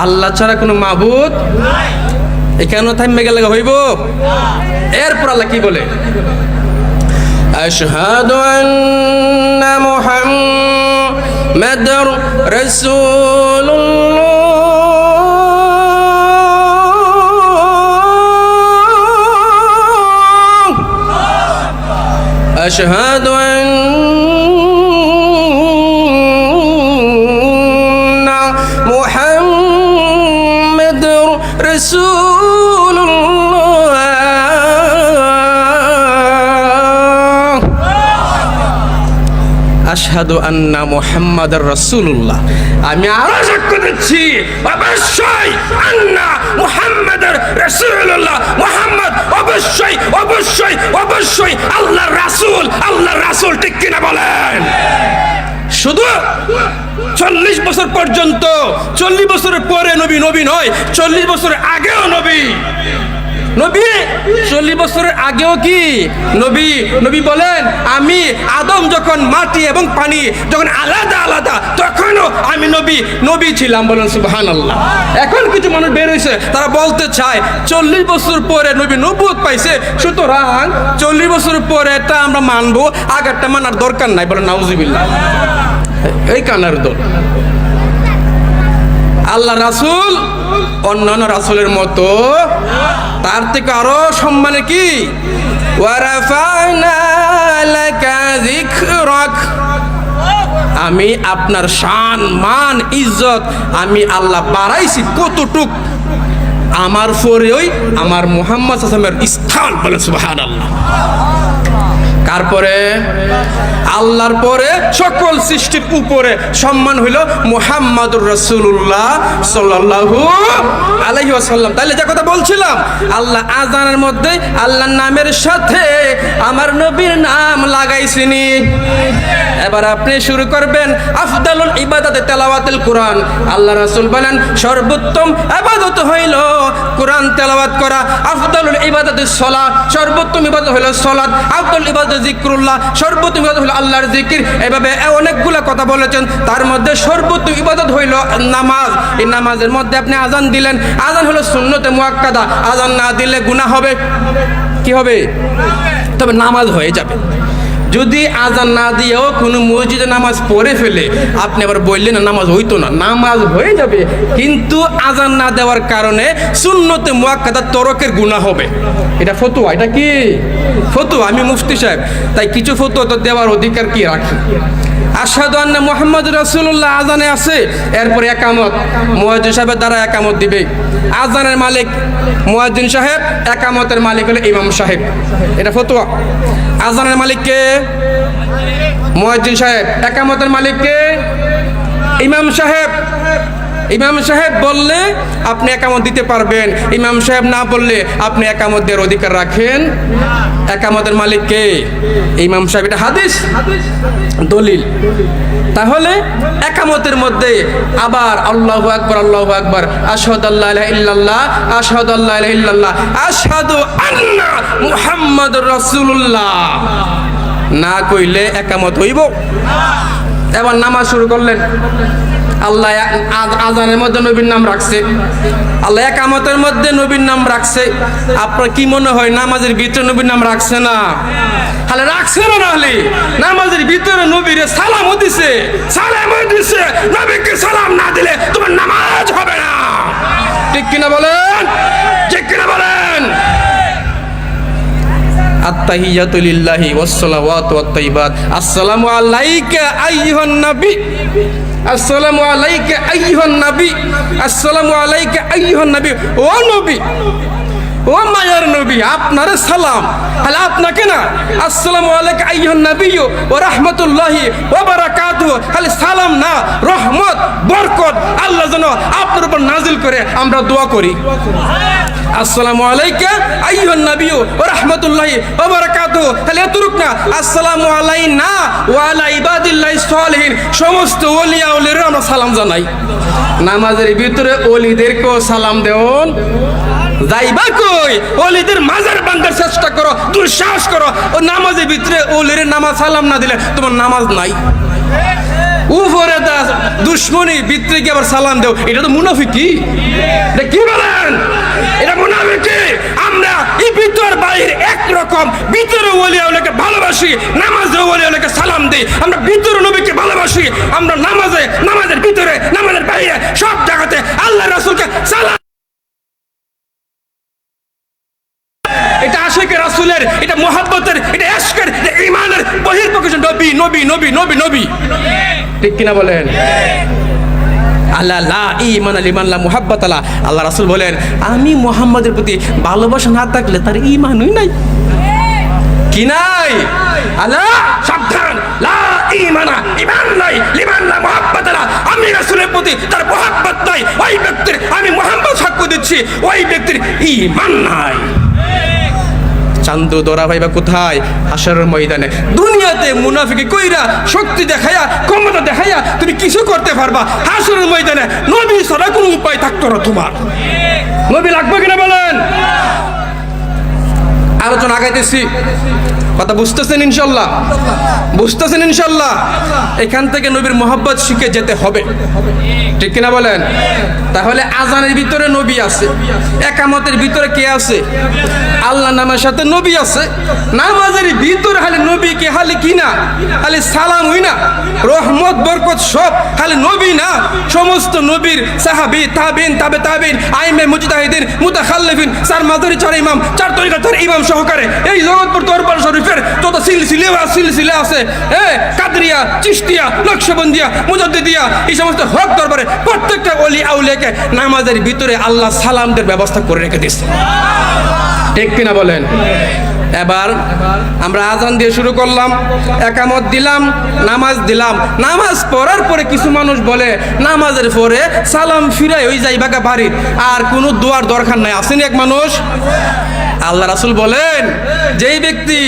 আল্লাহ ছাড়া কোনো মাবুদ কেন থামবে গেলে হইব? এরপর আল্লাহ কি বলে? আশহাদু আন্না মুহাম্মাদার রাসূলুল্লাহ, আশহাদু আশহাদু আন্না মুহাম্মাদার রাসূলুল্লাহ, আমি আরো সাক্ষ্য দিচ্ছি অবশ্যই আন্না মুহাম্মাদার রাসূলুল্লাহ, মুহাম্মদ অবশ্যই অবশ্যই অবশ্যই আল্লাহর রাসূল, আল্লাহর রাসূল, ঠিক কিনা বলেন? শুধু 40 বছর পর্যন্ত, 40 বছরের পরে নবী নবী নয়, 40 বছরের আগেও নবী। নবী 40 বছরের আগেও কি নবী? নবী বলেন আমি আদম যখন মাটি এবং পানি যখন আলাদা আলাদা, তখনও আমি নবী ছিলাম। বলেন সুবহানাল্লাহ। এখন কিছু মানুষ বের হয়েছে, তারা বলতে চায় 40 বছর পরে নবী নবুয়ত পাইছে, সুতরাং 40 বছর পরে এটা আমরা মানবো, আগেরটা মানার দরকার নাই। বলেন নাউজুবিল্লাহ। এই কানার দল। আল্লাহ রাসূল অন্যান্য রাসূলের মতো, তার থেকে আরো সম্মানে কি ওয়ারাফা'না লাকা যিকরাক, আমি আপনার শান মান ইজ্জত আমি আল্লাহ বাড়াইছি। কতটুক? আমার পরেই আমার মুহাম্মদ সাল্লাল্লাহু আলাইহি ওয়াসাল্লামের স্থান। বলে সুবহানাল্লাহ। তারপরে আল্লাহর পরে সকল সৃষ্টির উপরে সম্মান হইল মুহাম্মাদুর রাসূলুল্লাহ সাল্লাল্লাহু আলাইহি ওয়াসাল্লাম। তাহলে যে কথা বলছিলাম, আল্লাহ আযানের মধ্যে আল্লাহর নামের সাথে আমার নবীর নাম লাগাইছিনি। এবার আপনি শুরু করবেন আফদালুল ইবাদাতে তেলাওয়াতুল কোরআন। আল্লাহ রাসূল বলেন সর্বোত্তম ইবাদত হইল কোরআন তেলাওয়াত করা। আফদালুল ইবাদাতে সালাত, সর্বোত্তম ইবাদত হইল সালাত। আফদালুল ইবাদাতে যিকরুল্লাহ, সর্বোত্তম ইবাদত হইল আল্লাহর জিকির। এভাবে অনেকগুলো কথা বলেছেন, তার মধ্যে সর্বোত্তম ইবাদত হইল নামাজ। এই নামাজের মধ্যে আপনি আযান দিলেন, আযান হলো সুন্নতে মুআক্কাদা। আযান না দিলে গুনাহ হবে, কি হবে? তবে নামাজ হয়ে যাবে। যদি আজান না দিয়েও কোনো মসজিদে নামাজ পড়ে ফেলে, আপনি আবার বললেন না নামাজ হইতো না, নামাজ হয়ে যাবে, কিন্তু আজান না দেওয়ার কারণে সুন্নতে মুআক্কাদা তরকের গুনাহ হবে। এটা ফতোয়া, এটা কি ফতোয়া, আমি মুফতি সাহেব, তাই কিছু ফতোয়া তো দেওয়ার অধিকার কি রাখি। আশহাদু আন্না মুহাম্মাদুর রাসূলুল্লাহ আজানে আছে, এরপরে একামত মুয়াজ্জিন সাহেবের দ্বারা একামত দিবে। আজানের মালিক মুয়াজ্জিন সাহেব, একামতের মালিক হলো ইমাম সাহেব, এটা ফতোয়া। আজানের মালিক কে? মুয়াজ্জিন সাহেব। একামতের মালিক কে? ইমাম সাহেব। ইমাম সাহেব বললে আপনি একামত দিতে পারবেন, ইমাম সাহেব না বললে আপনি একামত দেওয়ার অধিকার রাখেন। একামতের মালিক কে? ইমাম সাহেব, এটা হাদিস দলিল। তাহলে একামতের মধ্যে আবার আল্লাহু আকবার, আল্লাহু আকবার, আশহাদু আল্লা ইলাহা ইল্লাল্লাহ, আশহাদু আল্লা ইলাহা ইল্লাল্লাহ, আশহাদু আন্না মুহাম্মাদুর রাসূলুল্লাহ না কইলে একামত হইব। এবার নামাজ শুরু করলেন, আল্লাহ আজানের মধ্যে নবীর নাম রাখছে, আল্লাহ একামতের মধ্যে নবীর নাম রাখছে। আপনার কি মনে হয় নামাজের ভিতরে নবীর নাম রাখছে না? তাহলে রাখছে না, নাহলে নামাজের ভিতরে নবীরে সালামও দিছে, সালামও দিছে। নবীকে সালাম না দিলে তোমার নামাজ হবে না। ঠিক কিনা বলেন? ঠিক কিনা বলেন? আত্তাহিয়াতু লিল্লাহি ওয়াসসালাওয়াতু ওয়াত-তাইয়িবাত। আসসালামু আলাইকা আইয়ুহান নবী, আসসালামু আলাইকা আইয়ুহান নবী, আসসালামু আলাইকা আইয়ুহান নবী। ও নবী, ও মায়ার নবী, আপনার সালাম। তাহলে আপনাকে না, আসসালামু আলাইকা আইয়ুহান নবী ওয়া রাহমাতুল্লাহি ওয়া বারাকাতুহু, খালি সালাম না, রহমত বরকত আল্লাহ যেন আপনার উপর নাজিল করে আমরা দোয়া করি। আসসালামু আলাইকা আইয়ুহান নবী ওয়া রাহমাতুল্লাহি ওয়া বারাকাতুহু, তাহলে এতটুক না, আসসালামু আলাইনা ওয়া আলা ইবাদিল্লাহিস সালিহিন, সমস্ত ওলি আউলিয়াদের আমরা সালাম জানাই। নামাজের ভিতরে ওলিদেরকেও সালাম দেন। যাইবা কই? ওলিদের মাজার ভাঙার চেষ্টা করো, দুঃসাহস করো, ও নামাজের ভিতরে ওলির নামাজ সালাম না দিলে তোমার নামাজ নাই। উপরে দুশ্মনী, ভিতরে কি আবার সালাম দেও, এটা তো মুনাফিকি। এটা কি বলেন? এটা মুনাফিকি। আমরা এই ভিতর বাইরে একরকম, ভিতরে ওলি আউলিয়াকে ভালোবাসি, নামাজে ওলি আউলিয়াকে সালাম দেই। আমরা ভিতরে নবীকে ভালোবাসি, আমরা নামাজে, নামাজের ভিতরে, নামাজের বাইরে সব জায়গাতে আল্লাহ রাসূলকে সালাম। এটা আশিকে রাসূলের, এটা মুহাব্বতের, এটা ইশকের, এটা ঈমানের বহির্প্রকাশ। নবী নবী নবী নবী নবী, ঠিক কিনা বলেন? আল্লাহ লা ঈমান লিমান লা মুহাব্বাত লা। আল্লাহ রাসূল বলেন, আমি মুহাম্মাদের প্রতি ভালোবাসা না থাকলে তার ঈমানই নাই। কি নাই? আল্লাহ সাবধান, লা ঈমানা, ঈমান নাই, লিমান লা মুহাব্বাত লা। আমি রাসূলের প্রতি তার মুহাব্বত নাই, ওই ব্যক্তির, আমি মুহাম্মদ সাক্ষ্য দিচ্ছি, ওই ব্যক্তির ঈমান নাই। চান্দু দরা ভাইবা কোথায়? হাশরের ময়দানে। দুনিয়াতে মুনাফিকি কইরা, শক্তি দেখায়া, ক্ষমতা দেখায়া তুমি কিছু করতে পারবা, হাশরের ময়দানে নবী ছাড়া কোনো উপায় থাকতো না তোমার। নবী লাগবে কিনা বলেন? আলোচনা আগাইতেছি, কথা বুঝতেছেন ইনশাল্লাহ? বুঝতেছেন ইনশাল্লাহ? এখান থেকে নবীর মোহাব্বত শিখে যেতে হবে, ঠিক কিনা বলেন? তাহলে আজানের ভিতরে নবী আছে, একামতের ভিতরে কে আছে? আল্লাহ নামের সাথে নবী আছে। নামাজের ভিতরে খালি নবীকে খালি কি না, খালি সালাম হই না, রহমত বরকত সব খালি নবী না, সমস্ত নবীর সাহাবী, তাবিন, তাবে তাবিন, আইমে মুজতাহিদিন, মুতাখাল্লিফিন, চার মাযহারি, চার ইমাম, চার তরিকা, চার ইমাম সহকারে এই জগৎপুর দরবার শরীফের যত সিলসিলা আছে, কাদরিয়া, চিশতিয়া, নকশবন্দিয়া, মুজাদ্দিদিয়া, এই সমস্ত হক দরবারে প্রত্যেকটা ওলি আউলিয়াকে নামাজের ভিতরে আল্লাহ সালামদের ব্যবস্থা করে রেখে দিয়েছে, ঠিক কিনা বলেন? এবার আমরা আজান দিয়ে শুরু করলাম, একামত দিলাম, নামাজ দিলাম। নামাজ পড়ার পরে কিছু মানুষ বলে নামাজের পরে সালাম ফিরাই ওই যাই বাগা বাড়ি, আর কোনো দোয়ার দরকার নাই। আসেনি এক মানুষ? আল্লাহ রাসূল বলেন, যেই ব্যক্তি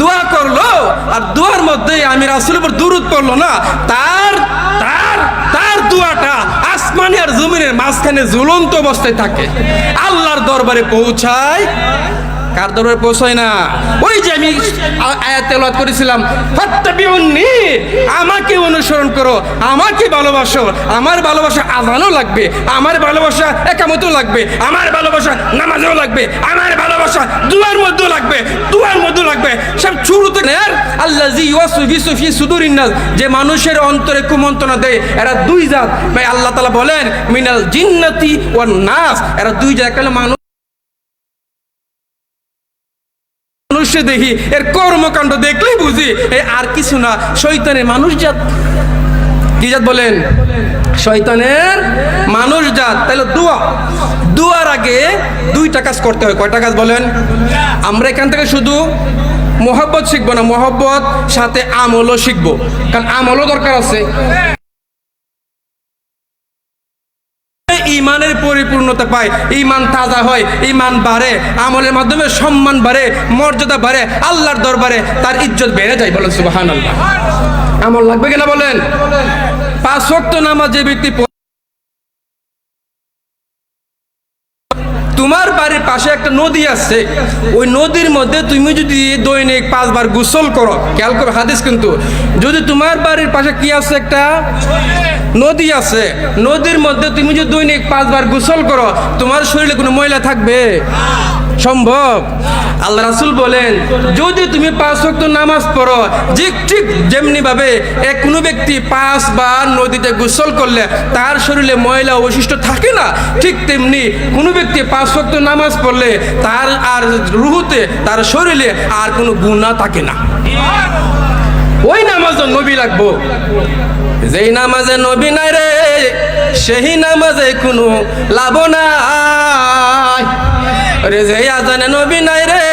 দোয়া করলো আর দোয়ার মধ্যে আমি রাসূলের উপর দুরূদ পড়লো না, তার তার তার দোয়াটা আসমানে আর জমিনের মাঝখানে ঝুলন্ত অবস্থায় থাকে, আল্লাহর দরবারে পৌঁছায় কার দরবারে পৌঁছায় না? ওই যে আমি আয়াত তেলাওয়াত করেছিলাম, ফাত্তাবিউন্নি, আমাকে অনুসরণ করো, আমাকে ভালোবাসো। আমার ভালোবাসা আযানও লাগবে, আমার ভালোবাসা একামতও লাগবে, আমার ভালোবাসা নামাজেও লাগবে, আমার ভালোবাসা দুয়ার মধ্যেও লাগবে, দুয়ার মধ্যেও লাগবে। সব শুরুতে আল্লাযী ইউওয়াসওয়িসু ফি সুদুরিন নাস, যে মানুষের অন্তরে কুমন্ত্রণা দেয়, এরা দুই জাত। ভাই আল্লাহ তাআলা বলেন মিনাল জিন্নাতি ওয়ান নাস, এরা দুই জাত। কালে মানুষে দেখি, এর কর্মকাণ্ড দেখলেই বুঝি আর কিছু না, শয়তানের মানুষ জাত। কি জাত বলেন? শয়তানের মানুষ জাত। তাহলে দুয়ার আগে দুইটা কাজ করতে হয়। কয়টা কাজ বলেন? আমরা এখান থেকে শুধু মহব্বত শিখবো না, মহব্বত সাথে আমলও শিখবো, কারণ আমলও দরকার আছে। ইমানের পরিপূর্ণতা পায়, ইমান তাজা হয়, ইমান বাড়ে, আমলের মাধ্যমে সম্মান বাড়ে, মর্যাদা বাড়ে, আল্লাহর দরবারে তার ইজ্জত বেড়ে যায়। বলেন সুবহানাল্লাহ। আমল লাগবে কিনা বলেন? 5 ওয়াক্ত নামাজ যে ব্যক্তি, তোমার বাড়ির পাশে একটা নদী আছে, ওই নদীর মধ্যে তুমি যদি দৈনিক 5 বার গোসল করো, খেয়াল করো হাদিস কিন্তু, যদি তোমার বাড়ির পাশে কি আছে, একটা নদী আছে, নদীর মধ্যে তুমি যদি দৈনিক 5 বার গোসল করো, তোমার শরীরে কোনো ময়লা থাকবে? সম্ভব? আল্লাহ রাসূল বলেন, যদি তুমি 5 ওয়াক্ত নামাজ পড়ো, ঠিক যেমনি ভাবে কোনো ব্যক্তি 5 বার নদীতে গোসল করলে তার শরীরে ময়লা অবশিষ্ট থাকে না, ঠিক তেমনি কোনো ব্যক্তি 5 ওয়াক্ত নামাজ পড়লে তার আর রুহুতে, তার শরীরে আর কোনো গুনাহ থাকে না। ওই নামাজে নবী লাগবো। যেই নামাজে নবী নাই রে, সেই নামাজে কোনো লাভ নাই রে। যেই আজানে নবী নাই রে,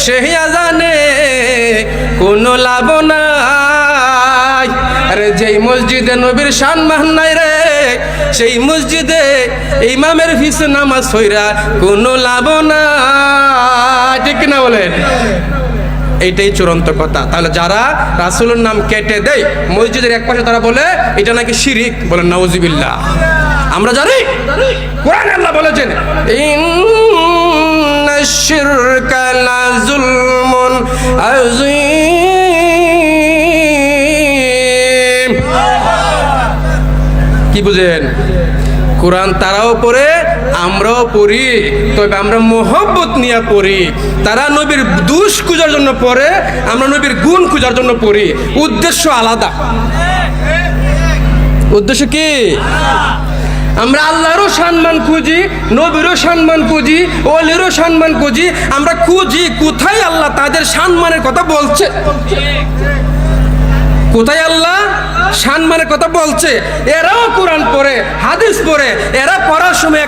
সেই আজানে কোনো লাভ নাই রে। যেই মসজিদে নবীর সম্মান নাই রে, সেই মসজিদে ইমামের পিছে নামাজ হইরা কোনো লাভ নাই। ঠিক না বলেন? এইটাই চূড়ান্ত কথা। তাহলে যারা রাসূলের নাম কেটে দেয় মসজিদের এক পাশে, তারা বলে এটা নাকি শিরিক। বলেন নাউযুবিল্লাহ। আমরা জানি কোরআনে আল্লাহ বলেছেন, ইন্নাশ শিরকা লাযুলমুন আযীম। কি বুঝেন? কোরআন তারাও পড়ে, আমরাও পড়ি, তবে আমরা মোহব্বত নিয়ে পড়ি। তারা নবীর দোষ খোঁজার জন্য পড়ে, আমরা নবীর গুণ খোঁজার জন্য পড়ি। উদ্দেশ্য আলাদা। উদ্দেশ্য কি? আমরা আল্লাহরও সম্মান খুঁজি, নবীরও সম্মান খুঁজি, ওলিরও সম্মান খুঁজি। আমরা খুঁজি কোথায় আল্লাহ তাদের সম্মানের কথা বলছে, কোথায় আল্লাহ সম্মানের কথা বলছে। এরাও কোরআন পড়ে, হাদিস পড়ে, এরা পড়ার সময়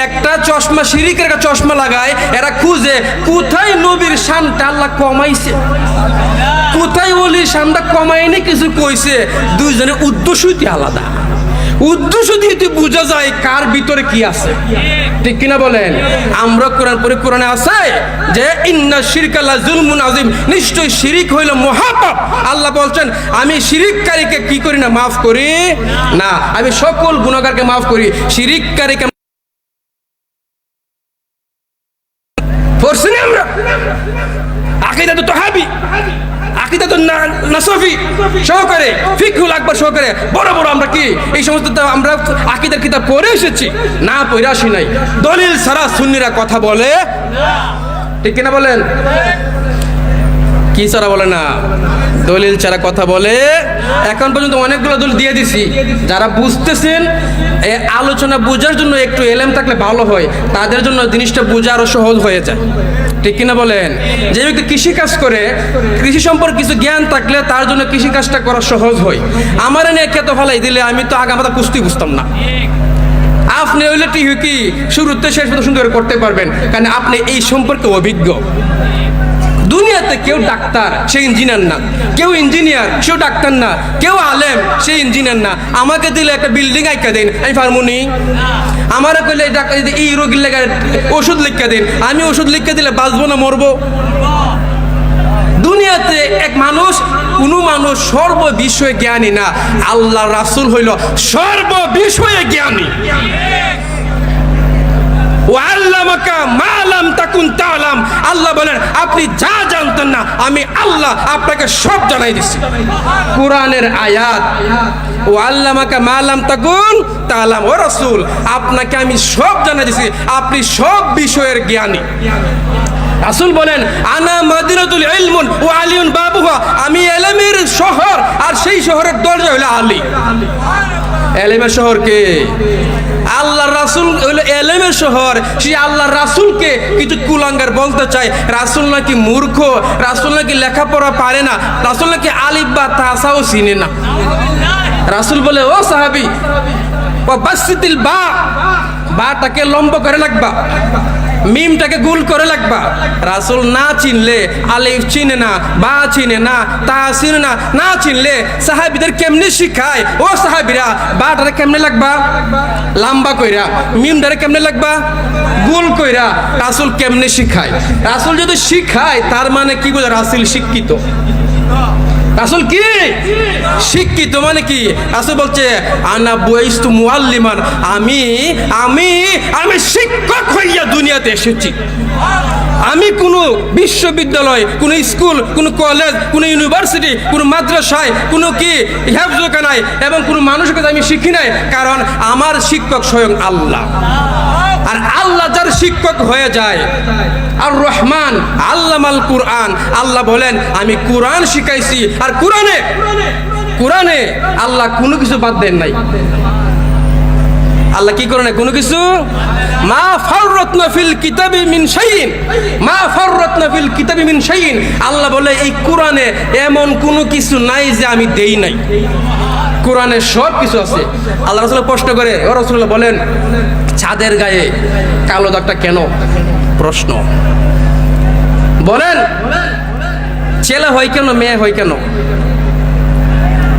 একটা চশমা, শিরিকের একটা চশমা লাগায়। এরা খুঁজে কোথায় নবীর শানটা আল্লাহ কমাইছে, কোথায় ওলির শানটা কমায়নি, কিছু কইছে। দুইজনের উদ্দেশ্যই আলাদা। উদ্দেশ্য দিয়ে বোঝা যায় কার ভিতরে কি আছে। ঠিক কিনা বলেন? আমরা কোরআন পড়ে, কোরআনে আছে যে ইন্না শিরকা লাযুলমুন আযীম, নিশ্চয় শিরিক হইল মহাপাপ। আল্লাহ বলছেন আমি শিরিককারীকে কি করি না, মাফ করি না, আমি সকল গুনাহগারকে মাফ করি। শিরিককারীকে পড়ছি না আমরা? আকীদা তো তাহাবি, আকীদা তো নাসফি সহকারে, ফিকহুল আকবর সহকারে বড় বড় আমরা কি এই সমস্ত আমরা আকীদার কিতাব পড়ে এসেছি, না পড়ে আসি নাই। দলিল ছাড়া সুন্নিরা কথা বলে, ঠিক কিনা বলেন? কি ছাড়া বলে না? দলিল ছাড়া কথা বলে। এখন পর্যন্ত অনেকগুলো দলিল দিয়ে দিছি। যারা বুঝতেছেন, এই আলোচনা বোঝার জন্য একটু এলেম থাকলে ভালো হয়, তাদের জন্য জিনিসটা বোঝা আরো সহজ হয়ে যায়। ঠিক কিনা বলেন? যে ব্যক্তি কৃষি কাজ করে, কৃষি সম্পর্কে কিছু জ্ঞান থাকলে তার জন্য কৃষি কাজটা করা সহজ হয়। আমার নিয়ে খেতে ফেলাই দিলে আমি তো আগামাতা কুস্তি বুঝতাম না। আপনি হইলে ঠিক কি শুরুতে শেষ পর্যন্ত সুন্দর করতে পারবেন, কারণ আপনি এই সম্পর্কে অভিজ্ঞ। দুনিয়াতে কেউ ডাক্তার, সে ইঞ্জিনিয়ার না, কেউ ইঞ্জিনিয়ার, সেও ডাক্তার না, কেউ আলেম, সে ইঞ্জিনিয়ার না। আমাকে দিলে একটা বিল্ডিং আইকা দেন, আমি পারমুনি? আমার কইলে এই রোগীর লেগে ওষুধ লিখা দেন, আমি ওষুধ লিখে দিলে বাঁচবো না মরবো? দুনিয়াতে এক মানুষ, কোন মানুষ সর্ববিষয়ে জ্ঞানী না। আল্লাহ রাসূল হইল সর্ববিষয়ে জ্ঞানী। ওয়া আল্লামাকা মা লাম তাকুন তা'লাম, আল্লাহ বলেন আপনি যা জানতেন না আমি আল্লাহ আপনাকে সব জানাই দিচ্ছি। কোরআনের আয়াত, ও আল্লামাকা মা লাম তাকুন তা'লাম, ও রাসূল আপনাকে আমি সব জানাই দিচ্ছি, আপনি সব বিষয়ের জ্ঞানী। রাসূল বলেন আনা মাদিনাতুল ইলমুন ওয়া আলিউন বাবুহা, আমি ইলমের শহর আর সেই শহরের দরজা হলো আলী। ইলমের শহর কে? আল্লাহর রাসূল হলো ইলমের শহর। সেই আল্লাহর রাসূলকে কিছু কুলাঙ্গার বলতে চায় রাসূল নাকি মূর্খ, রাসূল নাকি লেখাপড়া পারে না, রাসূল নাকি আলিফ বা তাসাও চিনে না। রাসূল বলে ও সাহাবী ওয়া বাসিতিল বা, বাটাকে লম্বা করে লাগবা, মিমটাকে গোল করে লাগবা। রাসূল না চিনলে, আলিফ চিনে না, বা চিনে না, তা চিনে না, না চিনলে সাহাবীদের কেমনে শিখায়? ও সাহাবীরা বাটারে কেমনে লাগবা লম্বা কইরা, মিমটারে কেমনে লাগবা গোল কইরা, রাসূল কেমনে শিখায়? রাসূল যদি শিখায় তার মানে কি বুঝা? রাসূল শিক্ষিত। রাসূল কি শিক্ষিত মানে কি? রাসূল বলছে আনা বুইস্তু মুআল্লিমান, আমি আমি আমি শিক্ষক হইয়া দুনিয়াতে এসেছি। আমি কোনো বিশ্ববিদ্যালয়, কোনো স্কুল, কোনো কলেজ, কোনো ইউনিভার্সিটি, কোনো মাদ্রাসায়, কোনো কি হেফজখানায় এবং কোনো মানুষের কাছে আমি শিখি নাই, কারণ আমার শিক্ষক স্বয়ং আল্লাহ। আর আল্লাহ যার শিক্ষক হয়ে যায়, আর রহমান আল্লামাল কুরআন, আল্লাহ বলেন আমি কুরআন শিখাইছি। আর কোরআনে আল্লাহ কোনো কিছু বাদ দেন নাই। আল্লাহ কি করে না কোনো কিছু, মা ফাররাতনা ফিল কিতাবি মিন শাইইন, মা ফাররাতনা ফিল কিতাবি মিন শাইইন। আল্লাহ বলে এই কোরআনে এমন কোনো কিছু নাই যে আমি দেই নাই, কোরআনে সব কিছু আছে। আল্লাহ রাসূল প্রশ্ন করে, ও রাসূলুল্লাহ বলেন চাঁদের গায়ে কালো দাগটা কেন? প্রশ্ন বলেন ছেলে হয় কেন, মেয়ে হয় কেন?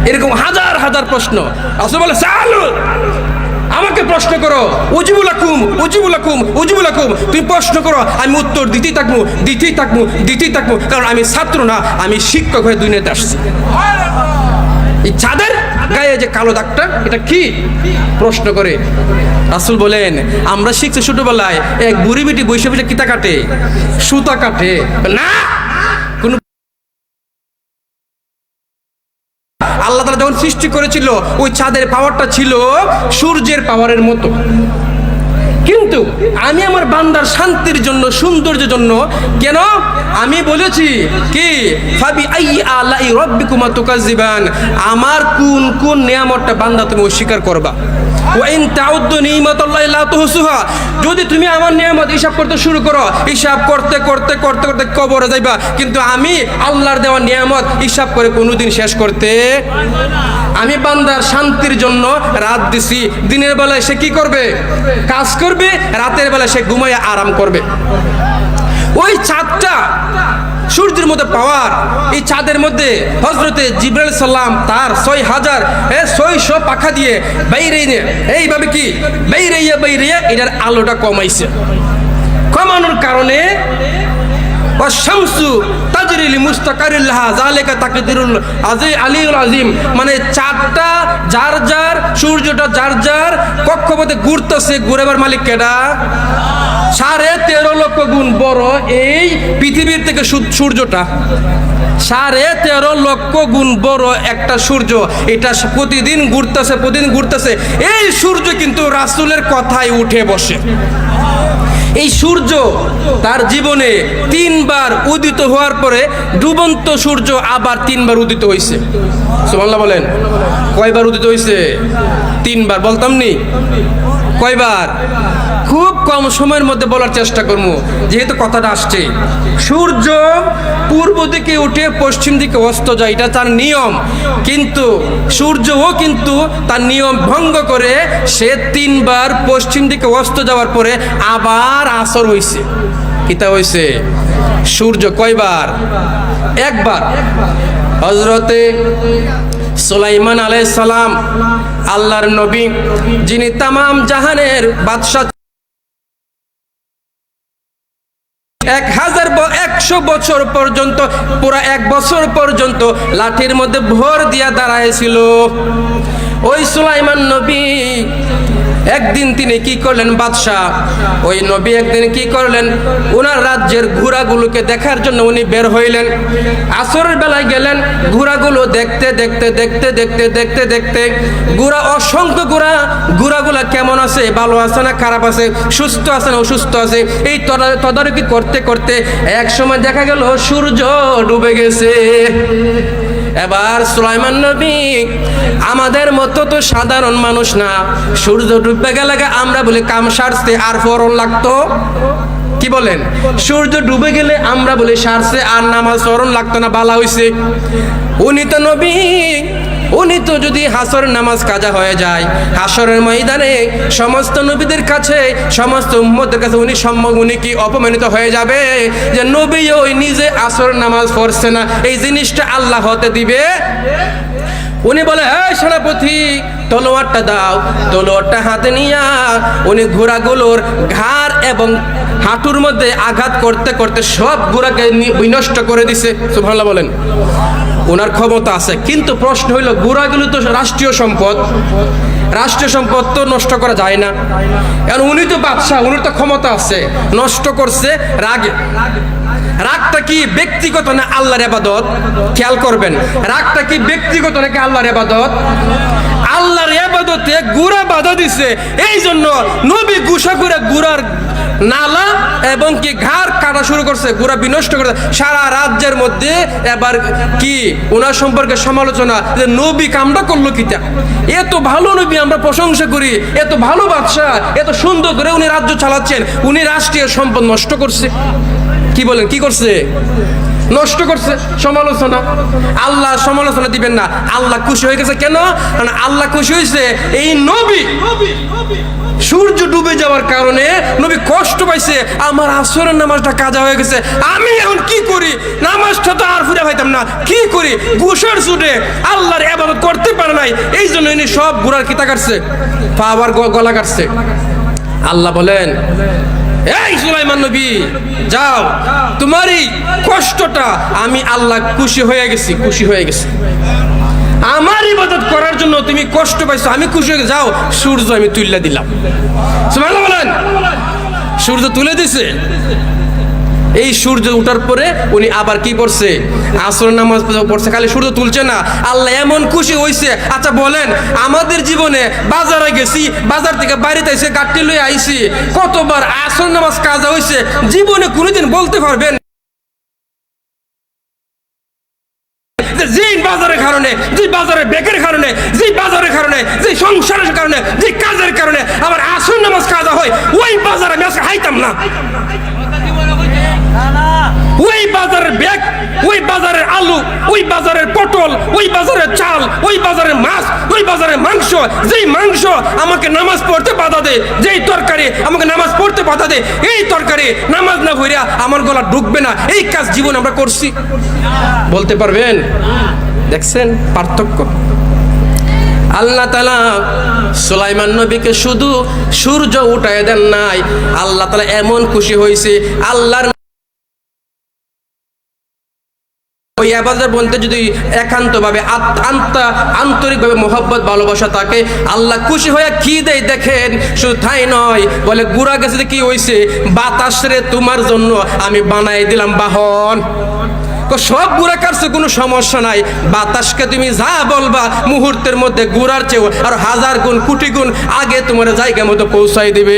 এরকম হাজার হাজার প্রশ্ন। রাসূল বলে চালু আমাকে প্রশ্ন করো, উজিবুলাকুম উজিবুলাকুম উজিবুলাকুম, তুমি প্রশ্ন করো আমি উত্তর দিতেই থাকবো, দিতেই থাকবো, দিতেই থাকবো, কারণ আমি ছাত্র না, আমি শিক্ষক হয়ে দুনিয়াতে আসছি। এই চাঁদের গায়ে যে কালো দাগটা এটা কি? প্রশ্ন করে। রাসূল বলেন আমরা শিখছি ছোটবেলায় এক বুড়ি বেটি বসে বসে কিতা কাটে, সুতা কাটে না। কোন আল্লাহ তাআলা যখন সৃষ্টি করেছিল ওই চাঁদের পাওয়ারটা ছিল সূর্যের পাওয়ারের মতো, কিন্তু আমি আমার বান্দার শান্তির জন্য, সৌন্দর্যের জন্য কেন আমি বলেছি কি ফাবি আই আলাই রাব্বিকুমা তুকাজ্জিবান, আমার কোন কোন নিয়ামতটা বান্দা তুমি অস্বীকার করবা। ওয়া ইন তাউদ্দু নিমাতাল্লাহি লা তুহসুহা, যদি তুমি আমার নিয়ামত হিসাব করতে শুরু করো, হিসাব করতে করতে করতে করতে কবরে যাইবা, কিন্তু আমি আল্লাহর দেওয়া নিয়ামত হিসাব করে কোনোদিন শেষ করতে। আমি বান্দার শান্তির জন্য রাত দিছি, দিনের বেলায় সে কি করবে? কাজ করবে, রাতের বেলায় সে ঘুমায় আরাম করবে। ওই চাঁদটা সূর্যের মধ্যে পাওয়ার, এই চাঁদের মধ্যে হযরতে জিবরাইল সাল্লাম তার ৬,৬০০ পাখা দিয়ে বাইরে এইভাবে কি বাইরে এটার আলোটা কমাইছে। কমানোর কারণে শামসু তাজরি লিমুস্তাকারিল লাহা যালিকা তাকদিরুল আলিউল আযীম, মানে চাঁদটা যার যার, সূর্যটা যার যার কক্ষপথে ঘুরতেছে, ঘুরেবার মালিক কেডা? 13.5 লক্ষ গুণ বড় এই পৃথিবীর থেকে সূর্যটা। 13.5 লক্ষ গুণ বড় একটা সূর্য, এটা প্রতিদিন ঘুরতেছে, প্রতিদিন ঘুরতেছে। এই সূর্য কিন্তু রাসূলের কথায় উঠে বসে। এই সূর্য তার জীবনে 3 বার উদিত হওয়ার পরে ডুবন্ত সূর্য আবার 3 বার উদিত হয়েছে। সুবহানাল্লাহ বলেন। কয়বার উদিত হয়েছে? 3 বার। বলতাম নি কয়বার? খুব কম সময়ের মধ্যে বলার চেষ্টা করবো, যেহেতু কথাটা আসছে। সূর্য পূর্ব দিকে উঠে পশ্চিম দিকে অস্ত যায়, এটা তার নিয়ম, কিন্তু সূর্যও কিন্তু তার নিয়ম ভঙ্গ করে সে 3 বার পশ্চিম দিকে অস্ত যাওয়ার পরে আবার আসর হইছে। কিতা হইছে? সূর্য কয়বার? 1 বার। হযরতে সুলাইমান আলাইহিস সালাম আল্লাহর নবী, যিনি তামাম জাহানের বাদশা, 100 বছর পর্যন্ত, পুরা 1 বছর পর্যন্ত লাঠির মধ্যে ভর দিয়া দাঁড়াইছিল। ওই সুলাইমান নবী একদিন তিনি কি করলেন, বাদশাহ ওই নবী একদিন কি করলেন, ওনার রাজ্যের ঘোড়াগুলোকে দেখার জন্য উনি বের হইলেন। আসরের বেলায় গেলেন, ঘোড়াগুলো দেখতে দেখতে দেখতে দেখতে দেখতে দেখতে ঘোড়া, অসংখ্য ঘোড়া, ঘোড়াগুলা কেমন আছে, ভালো আছে না খারাপ আছে, সুস্থ আছে না অসুস্থ আছে, এই তদারকি করতে করতে এক সময় দেখা গেল সূর্য ডুবে গেছে। এবার সুলাইমান নবী আমাদের মতো তো সাধারণ মানুষ না, সূর্য ডুবে গেলে আমরা বলি কাম সারছে আর ফরন লাগতো, কি বলেন? সূর্য ডুবে গেলে আমরা বলি সারছে আর নামাজ ফরন লাগতো না, বালা হইছে। উনি তো নবী, উনি তো যদি হাসরের নামাজ কাজা হয়ে যায়, হাসরের ময়দানে সমস্ত নবীদের কাছে, সমস্ত উম্মতের কাছে উনি কি অপমানিত হয়ে যাবে যে নবী ওই নিজে আসরের নামাজ পড়ছে না, এই জিনিসটা আল্লাহ হতে দিবে? উনি বলে, হ্যাঁ সেনাপতি তলোয়ারটা দাও। তলোয়ারটা হাতে নিয়া উনি ঘোড়াগুলোর ঘাড় এবং হাঁটুর মধ্যে আঘাত করতে করতে সব ঘোড়াকে বিনষ্ট করে দিছে। সুবহানাল্লাহ বলেন। ওনার ক্ষমতা আছে, কিন্তু প্রশ্ন হইল ঘোড়াগুলো তো রাষ্ট্রীয় সম্পদ, রাষ্ট্রীয় সম্পদ তো নষ্ট করা যায় না। এখন উনি তো বাদশাহ, উনি তো ক্ষমতা আছে, নষ্ট করছে রাগে। রাগটা কি ব্যক্তিগত না আল্লাহর ইবাদত? খেয়াল করবেন, রাগটা কি ব্যক্তিগত নাকি আল্লাহর ইবাদত? আল্লাহর ইবাদতে গুড়া বাধা দিছে, এই জন্য নবী গুসা করে গুড়ার নালা এবং কি ঘাড় কাটা শুরু করছে, গুড়া বিনষ্ট করে সারা রাজ্যের মধ্যে। এবার কি ওনার সম্পর্কে সমালোচনা যে নবী কামটা করলো কিটা, এত ভালো নবী আমরা প্রশংসা করি, এত ভালো বাদশাহ, এত সুন্দর করে উনি রাজ্য চালাচ্ছেন, উনি রাষ্ট্রীয় সম্পদ নষ্ট করছে। কি বলেন, কি করছে? নষ্ট করছে। সমালোচনা, আল্লাহ সমালোচনা দিবেন না। আল্লাহ খুশি হয়ে গেছে কেন? কারণ আল্লাহ খুশি হয়েছে এই নবী সূর্য ডুবে যাওয়ার কারণে নবী কষ্ট পাইছে, আমার আসরের নামাজটা কাজা হয়ে গেছে, আমি এখন কি করি, নামাজটা তো আর ফিরে পাইতাম না, কি করি, ঘুষের ছুটে আল্লাহর ইবাদত করতে পারে নাই, এই জন্য ইনি সব ঘোড়ার কিতা কাটছে, পা আবার গলা কাটছে। আল্লাহ বলেন, এই সুলাইমান নবী যাও, তোমার এই কষ্টটা আমি আল্লাহ খুশি হয়ে গেছি, খুশি হয়ে গেছি, আমার ইবাদত করার জন্য তুমি কষ্ট পাইছো, আমি খুশি হয়ে যাও, সূর্য আমি তুলে দিলাম। সুবহানাল্লাহ বলেন। সূর্য তুলে দিছে। এই সূর্য উঠার পরে উনি আবার কি করছে, আসর নামাজ পড়ছে। খালি সূর্য তুলছে না, আল্লাহ এমন খুশি হইছে। আচ্ছা বলেন, আমাদের জীবনে বাজারে গেছি, বাজার থেকে বাড়িতে এসে গাড়ি লয়ে আইছি, কতবার আসর নামাজ কাজা হইছে জীবনে কোনোদিন বলতে পারবেন? যে বাজারের কারণে, যে বাজারের বেকের কারণে, যে বাজারের কারণে, যে সংসারের কারণে, যে কাজের কারণে আমার আসর নামাজ কাজা হয়, ওই বাজারে আমি আজকে হাইতাম না। ওই বাজারের ব্যাগ, ওই বাজারের আলু, ওই বাজারের পটল, ওই বাজারের চাল, ওই বাজারের মাছ, ওই বাজারের মাংস, যেই মাংস আমাকে নামাজ পড়তে বাধা দেয়, যেই তরকারি আমাকে নামাজ পড়তে বাধা দেয়, এই তরকারি নামাজ না হইরা আমার গলা ঢুকবে না, এই কাজ জীবন আমরা করছি। বলতে পারবেন? দেখছেন পার্থক্য? আল্লাহ তাআলা সুলাইমান নবীকে শুধু সূর্য উঠায় দেন নাই, আল্লাহ তাআলা এমন খুশি হয়েছে, আল্লাহর ওই ইবাদত বলতে যদি একান্তভাবে আন্তরিকভাবে মোহাব্বত ভালোবাসা থাকে, আল্লাহ খুশি হয়ে কি দেয় দেখেন। শুধু তাই নয়, বলে গুড়া গেছে কি হইছে, বাতাস রে তোমার জন্য আমি বানাই দিলাম বাহন। সব গুড়া কাটছে, কোনো সমস্যা নাই, বাতাসকে তুমি যা বলবা মুহূর্তের মধ্যে গুড়ার চেয়েও আর 1000 গুণ কোটি গুণ আগে তোমার জায়গা মতো পৌঁছাই দিবে।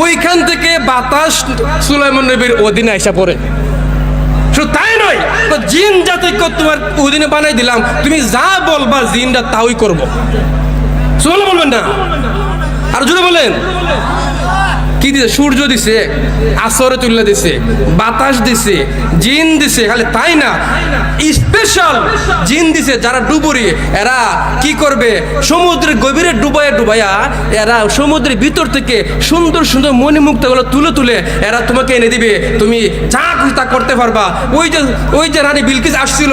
ওইখান থেকে বাতাস সুলাইমান নবীর অধীনে আইসা পড়ে। শুধু তাই নয়, তো জিন জাতিকে তোমার অধীনে বানাই দিলাম, তুমি যা বলবা জিনটা তাই করবো। সুবহানাল্লাহ বলবেন না? আর জোরে বলেন। কি দিছে? সূর্য দিছে, আসরে তুলে দিছে, বাতাস দিছে, জিন দিছে। খালি তাই না, স্পেশাল জিন দিছে যারা ডুবুরি, এরা কি করবে, সমুদ্রের গভীরে ডুবাইয়া এরা সমুদ্রের ভিতর থেকে সুন্দর সুন্দর মণিমুক্তাগুলো তুলে তুলে এরা তোমাকে এনে দিবে, তুমি যা খুশি তা করতে পারবা। ওই যে রানী বিলকিস আসছিল,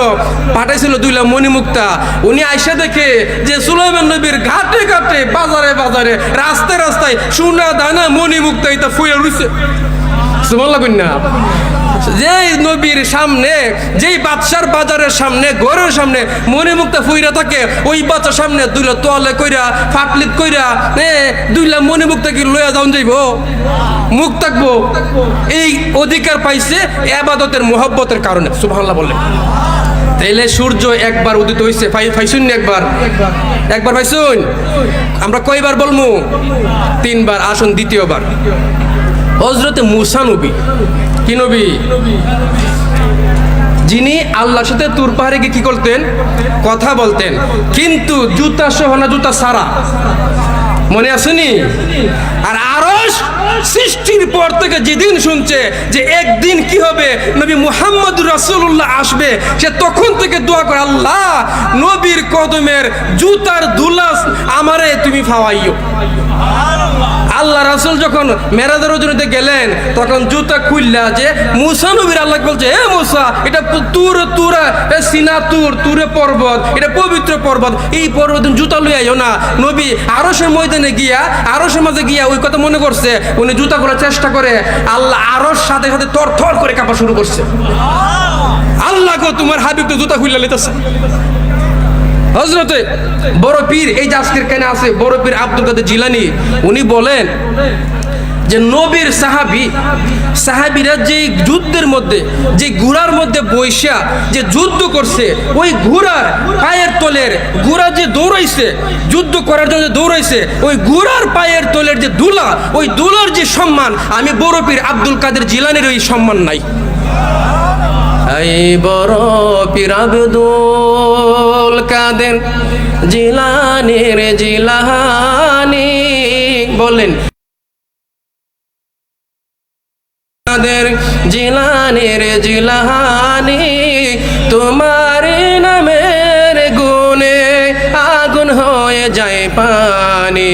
পাঠাইছিল 2 লাখ মণিমুক্তা, উনি আইসা দেখে যে সুলাইমান নবীর ঘাটে ঘাটে, বাজারে বাজারে, রাস্তায় রাস্তায় সোনা দানা মণিমুক্তা এটা ফুয়ে রইছে। সুবহানাল্লাহ কইনা। যেই নবীর সামনে, যেই বাদশার বাজারের সামনে, ঘরের সামনে মনে মুক্তা ফুইরা থাকে, ওই বাচ্চার সামনে দুইলা তোয়ালে কইরা ফাটলিত কইরা দুইলা মনে মুক্তা কি লইয়া যাওন যাইব, মুখ থাকবো। এই অধিকার পাইছে ইবাদতের মুহাব্বতের কারণে। সুবহানাল্লাহ বললেন। তাইলে সূর্য একবার উদিত হইছে, পাইছুন না? একবার পাইছুন? আমরা কয়বার বলমু? 3 বার। আসুন দ্বিতীয়বার। হযরতে মূসা নবী, কি নবী? যিনি আল্লাহর সাথে তুর পাহাড়ে গিয়ে কি করতেন? কথা বলতেন, কিন্তু জুতা সহ না, জুতা ছাড়া। মনে আসেনি? আর আরশ সৃষ্টির পর থেকে যেদিন শুনছে যে একদিন কি হবে, নবী মুহাম্মদুর রাসূলুল্লাহ আসবে, সে তখন থেকে দোয়া করে, আল্লাহ নবীর কদমের জুতার ধুলা আমারে তুমি ফাওয়াইও। আল্লাহ রাসূল যখন মেরাজের রজনীতে গেলেন, তখন জুতা খুললা যে মূসা নবীর আল্লাহ বলছে, হে মূসা, এটা তুরা সিনা তুরে পর্বত, এটা পবিত্র পর্বত, এই পর্বত জুতা লই আইও না। নবী আরশের ময়দানে গিয়া, আরশের মাঝে গিয়া ওই কথা মনে করছে, উনি জুতা খোলার চেষ্টা করে, আল্লাহ আরশ সাথে সাথে থর করে কাঁপা শুরু করছে। আল্লাহ গো, তোমার হাবিব তো জুতা খুললা লইতেছে। হযরতে বড় পীর, এই যে আজকের কেন আছে বড় পীর আব্দুল কাদের জিলানী, উনি বলেন যে নবীর সাহাবীরা যে যুদ্ধের মধ্যে, যে ঘোড়ার মধ্যে বৈশা যে যুদ্ধ করছে, ওই ঘোড়ার পায়ের তলের, ঘোড়া যে দৌড়াইছে যুদ্ধ করার জন্য দৌড়াইছে, ওই ঘোড়ার পায়ের তলের যে দুলা, ওই দুলার যে সম্মান, আমি বড় পীর আব্দুল কাদের জিলানীর ওই সম্মান নাই। এই বড় পীর আব্দুল কাদের জিলানীর জিলানী বলেন, কাদের জিলানীর জিলানী, তোমার নামের গুণে আগুন হয়ে যায় পানি।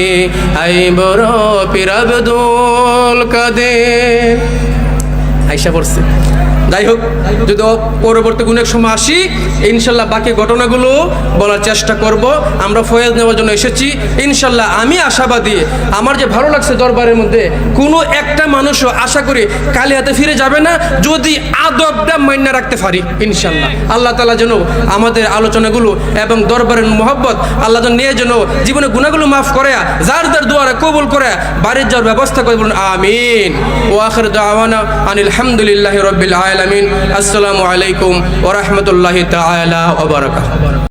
এই বড় পীর আব্দুল কাদের আইসা পড়ছে। যাই হোক, যদি পরবর্তী কোনো এক সময় আসি, ইনশাল্লাহ বাকি ঘটনাগুলো বলার চেষ্টা করব। আমরা ফয়েজ নেওয়ার জন্য এসেছি ইনশাল্লাহ। আমি আশাবাদী, আমার যে ভালো লাগছে দরবারের মধ্যে, কোনো একটা মানুষও আশা করি কালি হাতে ফিরে যাবে না, যদি আদবটা মাইনা রাখতে পারি ইনশাল্লাহ। আল্লাহ তাআলা যেন আমাদের আলোচনাগুলো এবং দরবারের মহব্বত আল্লাহ যেন নিয়ে যেন জীবনে গুনাহগুলো মাফ করে, যার যার দুয়ারে কবুল করে, বাড়ির যাওয়ার ব্যবস্থা করে। বলুন আমিন। ওয়া আখিরু দাওয়ানা আনিল হামদুলিল্লাহি রাব্বিল আলামিন। আসসালামু আলাইকুম ওয়া রাহমাতুল্লাহি তাআলা ওয়া বারাকাতুহু।